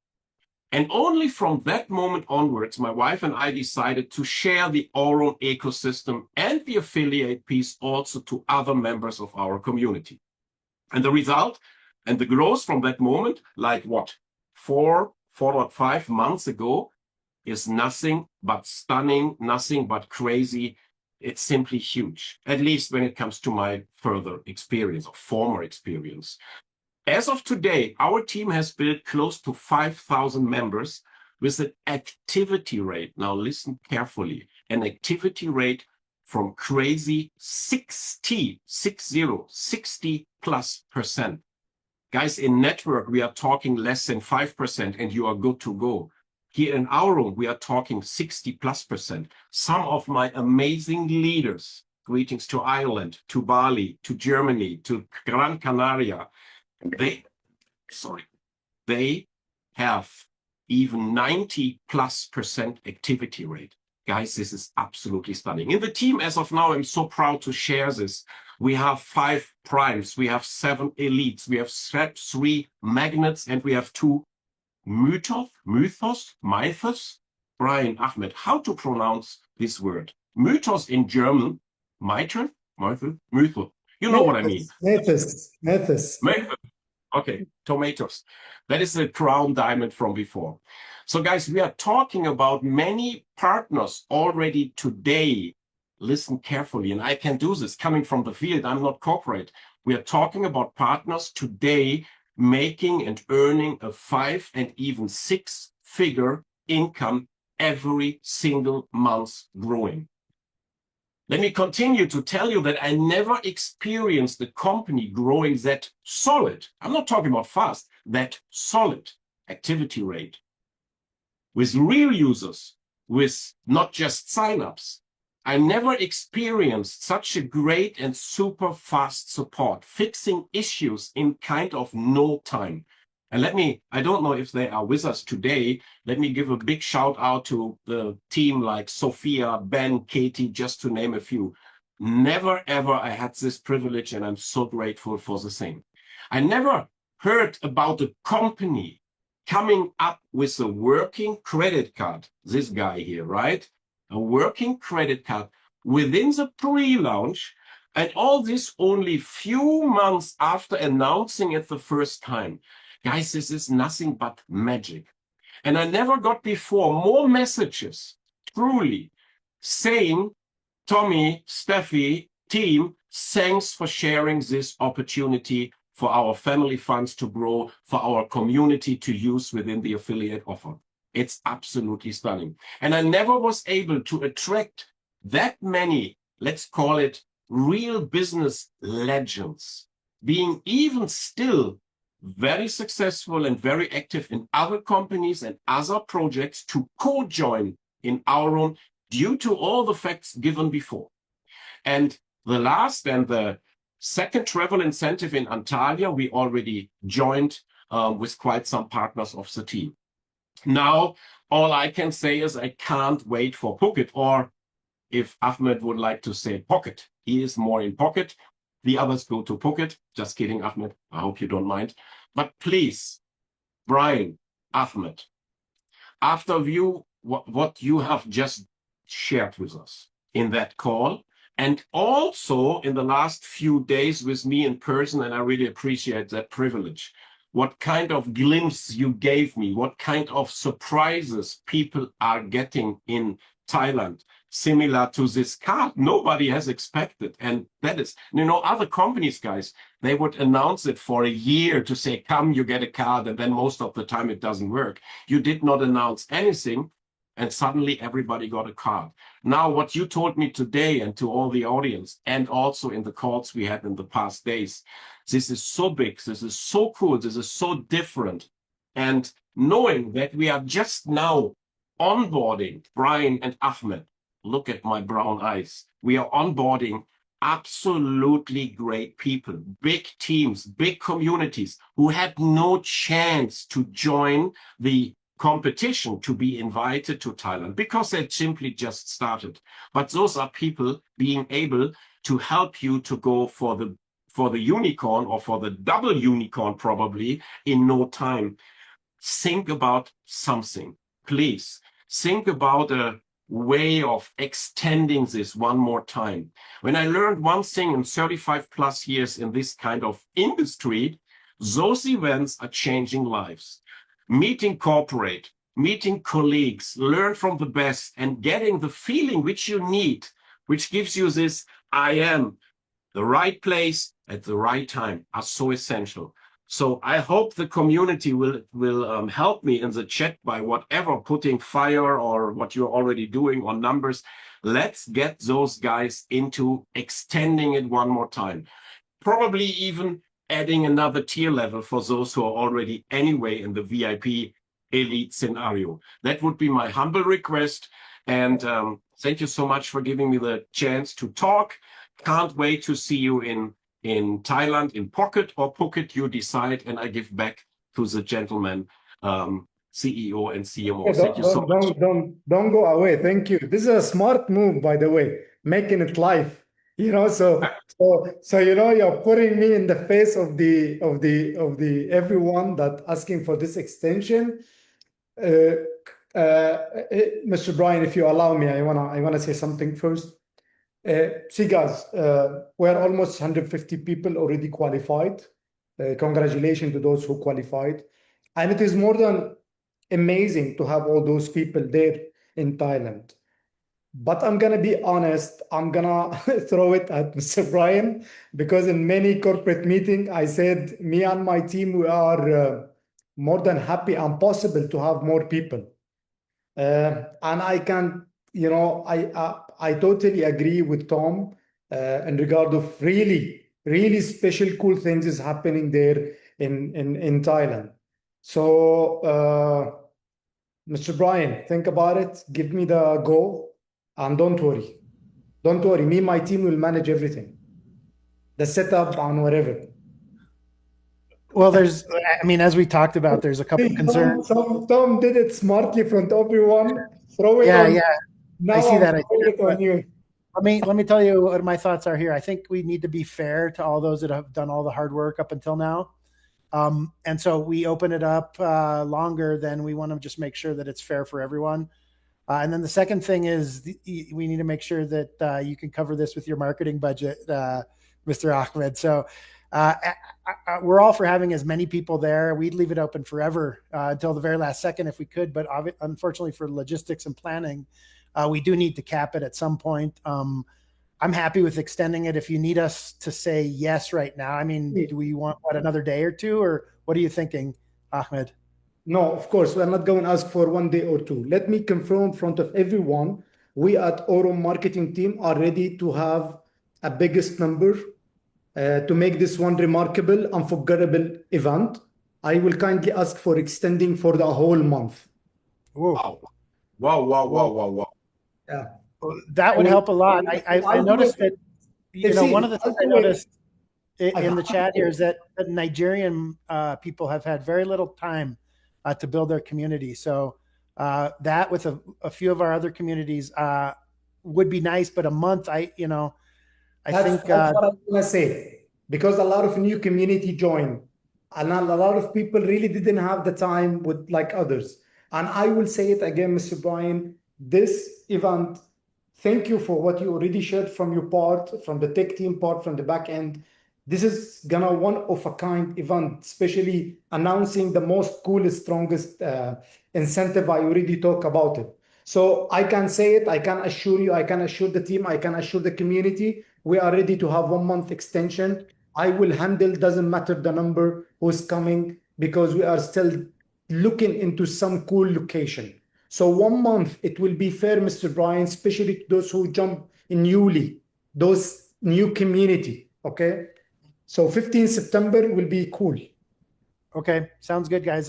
And only from that moment onwards, my wife and I decided to share the AURUM ecosystem and the affiliate piece also to other members of our community. And the result and the growth from that moment, like what, 4.5 months ago, is nothing but stunning, nothing but crazy. It's simply huge, at least when it comes to my further experience or former experience. As of today, our team has built close to 5,000 members with an activity rate. Now listen carefully, an activity rate from crazy 60+%. Guys, in network, we are talking less than 5% and you are good to go. Here in AURUM, we are talking 60+%. Some of my amazing leaders, greetings to Ireland, to Bali, to Germany, to Gran Canaria, they have even 90+% activity rate. Guys, this is absolutely stunning. In the team, as of now, I'm so proud to share this. We have 5 primes, we have 7 elites, we have 3 magnets, and we have 2 mythos. Bryan, Ahmed, how to pronounce this word? Mythos in German, mythos. You know what I mean. Mythos. Okay, tomatoes. That is the crown diamond from before. So guys, we are talking about many partners already today. Listen carefully, and I can do this coming from the field. I'm not corporate. We are talking about partners today making and earning a 5 and even 6-figure income every single month growing. Let me continue to tell you that I never experienced a company growing that solid. I'm not talking about fast, that solid activity rate with real users, with not just signups. I never experienced such a great and super fast support, fixing issues in kind of no time. And I don't know if they are with us today. Let me give a big shout out to the team like Sophia, Ben, Katie, just to name a few. Never ever I had this privilege, and I'm so grateful for the same. I never heard about a company coming up with a working credit card. This guy here, right? A working credit card within the pre-launch, and all this only few months after announcing it the first time. Guys, this is nothing but magic. And I never got before more messages, truly, saying, Tommy, Steffi, team, thanks for sharing this opportunity for our family funds to grow, for our community to use within the affiliate offer. It's absolutely stunning. And I never was able to attract that many, let's call it real business legends, being even still very successful and very active in other companies and other projects to co-join in AURUM due to all the facts given before. And the last and the second travel incentive in Antalya, we already joined with quite some partners of the team. Now, all I can say is I can't wait for Phuket, or if Ahmed would like to say Pocket, he is more in Pocket. The others go to Phuket. Just kidding, Ahmed. I hope you don't mind. But please, Bryan, Ahmed, after what you have just shared with us in that call, and also in the last few days with me in person, and I really appreciate that privilege, what kind of glimpse you gave me, what kind of surprises people are getting in Thailand, similar to this card nobody has expected. And that is, other companies, guys, they would announce it for a year to say, come, you get a card, and then most of the time it doesn't work. You did not announce anything, and suddenly everybody got a card. Now, what you told me today and to all the audience, and also in the calls we had in the past days, this is so big, this is so cool, this is so different. And knowing that we are just now onboarding Bryan and Ahmed, look at my brown eyes. We are onboarding absolutely great people, big teams, big communities who had no chance to join the competition to be invited to Thailand because they simply just started. But those are people being able to help you to go for the unicorn or for the double unicorn probably in no time. Think about something, please. Think about a way of extending this one more time. When I learned one thing in 35 plus years in this kind of industry, those events are changing lives. Meeting corporate, meeting colleagues, learn from the best, and getting the feeling which you need, which gives you this I am, the right place at the right time, are so essential. So I hope the community will help me in the chat by whatever, putting fire or what you're already doing on numbers. Let's get those guys into extending it one more time. Probably even adding another tier level for those who are already anyway in the VIP elite scenario. That would be my humble request. And thank you so much for giving me the chance to talk. Can't wait to see you in Thailand, in Pocket or Phuket, you decide, and I give back to the gentleman, CEO and CMO. Thank you so much. Don't go away. Thank you. This is a smart move, by the way, making it live. So you're putting me in the face of the everyone that asking for this extension. Mr. Bryan, if you allow me, I wanna say something first. See, guys, we're almost 150 people already qualified. Congratulations to those who qualified. And it is more than amazing to have all those people there in Thailand. But I'm going to be honest, I'm going to throw it at Mr. Bryan, because in many corporate meetings, I said, me and my team, we are more than happy and possible to have more people. And I can, I totally agree with Tom in regard of really, really special, cool things is happening there in Thailand. So, Mr. Bryan, think about it. Give me the go, and don't worry. Don't worry. Me and my team will manage everything, the setup and whatever. Well, as we talked about, there's a couple of concerns. Tom did it smartly in front of everyone. Throw it on. Yeah. Now I see that. on you. Let me tell you what my thoughts are here. I think we need to be fair to all those that have done all the hard work up until now. And so we open it up longer, then we want to just make sure that it's fair for everyone. And then the second thing is we need to make sure that you can cover this with your marketing budget, Mr. Ahmed. So we're all for having as many people there. We'd leave it open forever until the very last second if we could. But unfortunately for logistics and planning, we do need to cap it at some point. I'm happy with extending it if you need us to say yes right now. I mean, do we want another day or two, or what are you thinking, Ahmed? No, of course, we're not going to ask for 1 day or two. Let me confirm in front of everyone, we at AURUM marketing team are ready to have a biggest number to make this one remarkable, unforgettable event. I will kindly ask for extending for the whole month. Whoa. Wow. Yeah. That would help a lot. I noticed that, one of the things I noticed in the chat here is that Nigerian people have had very little time to build their community. So that with a few of our other communities would be nice, but a month, I think that's what I'm gonna say, because a lot of new community joined, and a lot of people really didn't have the time with like others. And I will say it again, Mr. Bryan, this event, thank you for what you already shared from your part, from the tech team part, from the back end. This is gonna one of a kind event, especially announcing the most coolest, strongest incentive. I already talked about it. So I can say it, I can assure you, I can assure the team, I can assure the community, we are ready to have 1 month extension. I will handle, doesn't matter the number who's coming, because we are still looking into some cool location. So 1 month, it will be fair, Mr. Bryan, especially to those who jump in newly, those new community, okay? So 15 September will be cool. Okay, sounds good, guys.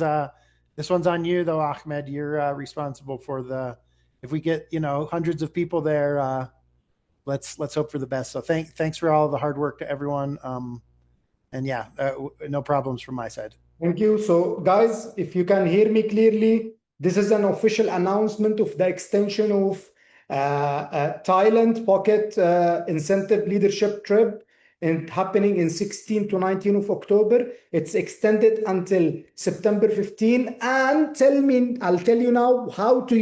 This one's on you though, Ahmed. You're responsible for the, if we get, you know, hundreds of people there, let's hope for the best. So thanks for all the hard work to everyone. And yeah, no problems from my side. Thank you. So guys, if you can hear me clearly, this is an official announcement of the extension of Thailand Pocket Incentive Leadership Trip, and happening in 16 to 19 of October. It's extended until September 15. And I'll tell you now how to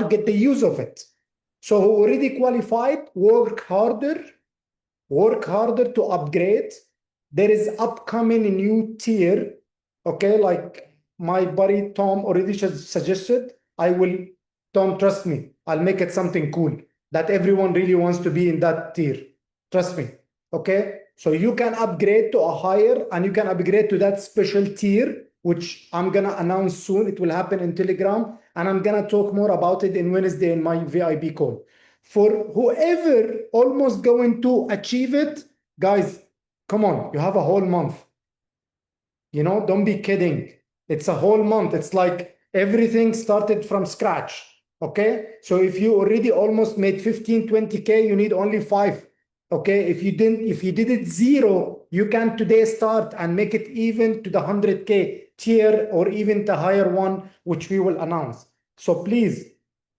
get the use of it. So who already qualified, work harder to upgrade. There is upcoming new tier, okay? Like my buddy Tom already suggested. Tom, trust me, I'll make it something cool that everyone really wants to be in that tier. Trust me, okay? So you can upgrade to a higher, and you can upgrade to that special tier, which I'm gonna announce soon. It will happen in Telegram, and I'm gonna talk more about it in Wednesday in my VIP call. For whoever almost going to achieve it, guys, come on, you have a whole month. You know, don't be kidding. It's a whole month. It's like everything started from scratch. Okay. So if you already almost made 15, 20K, you need only 5. Okay. If you did it 0, you can today start and make it even to the 100K tier, or even the higher one, which we will announce. So please,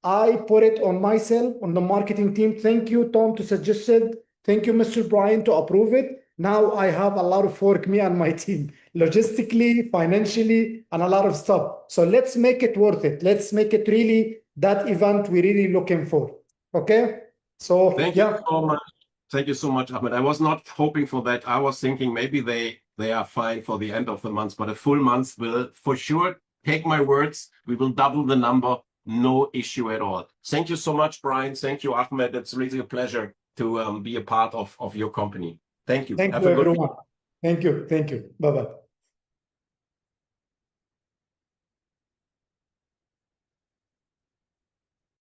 I put it on myself, on the marketing team. Thank you, Tom, to suggest it. Thank you, Mr. Bryan, to approve it. Now I have a lot of work, me and my team, logistically, financially, and a lot of stuff. So let's make it worth it. Let's make it really that event we're really looking for. Okay? So Thank you so much. Thank you so much, Ahmed. I was not hoping for that. I was thinking maybe they are fine for the end of the month, but a full month will for sure, take my words, we will double the number. No issue at all. Thank you so much, Bryan. Thank you, Ahmed. It's really a pleasure to be a part of your company. Thank you. Thank you, everyone. Thank you. Thank you. Bye-bye.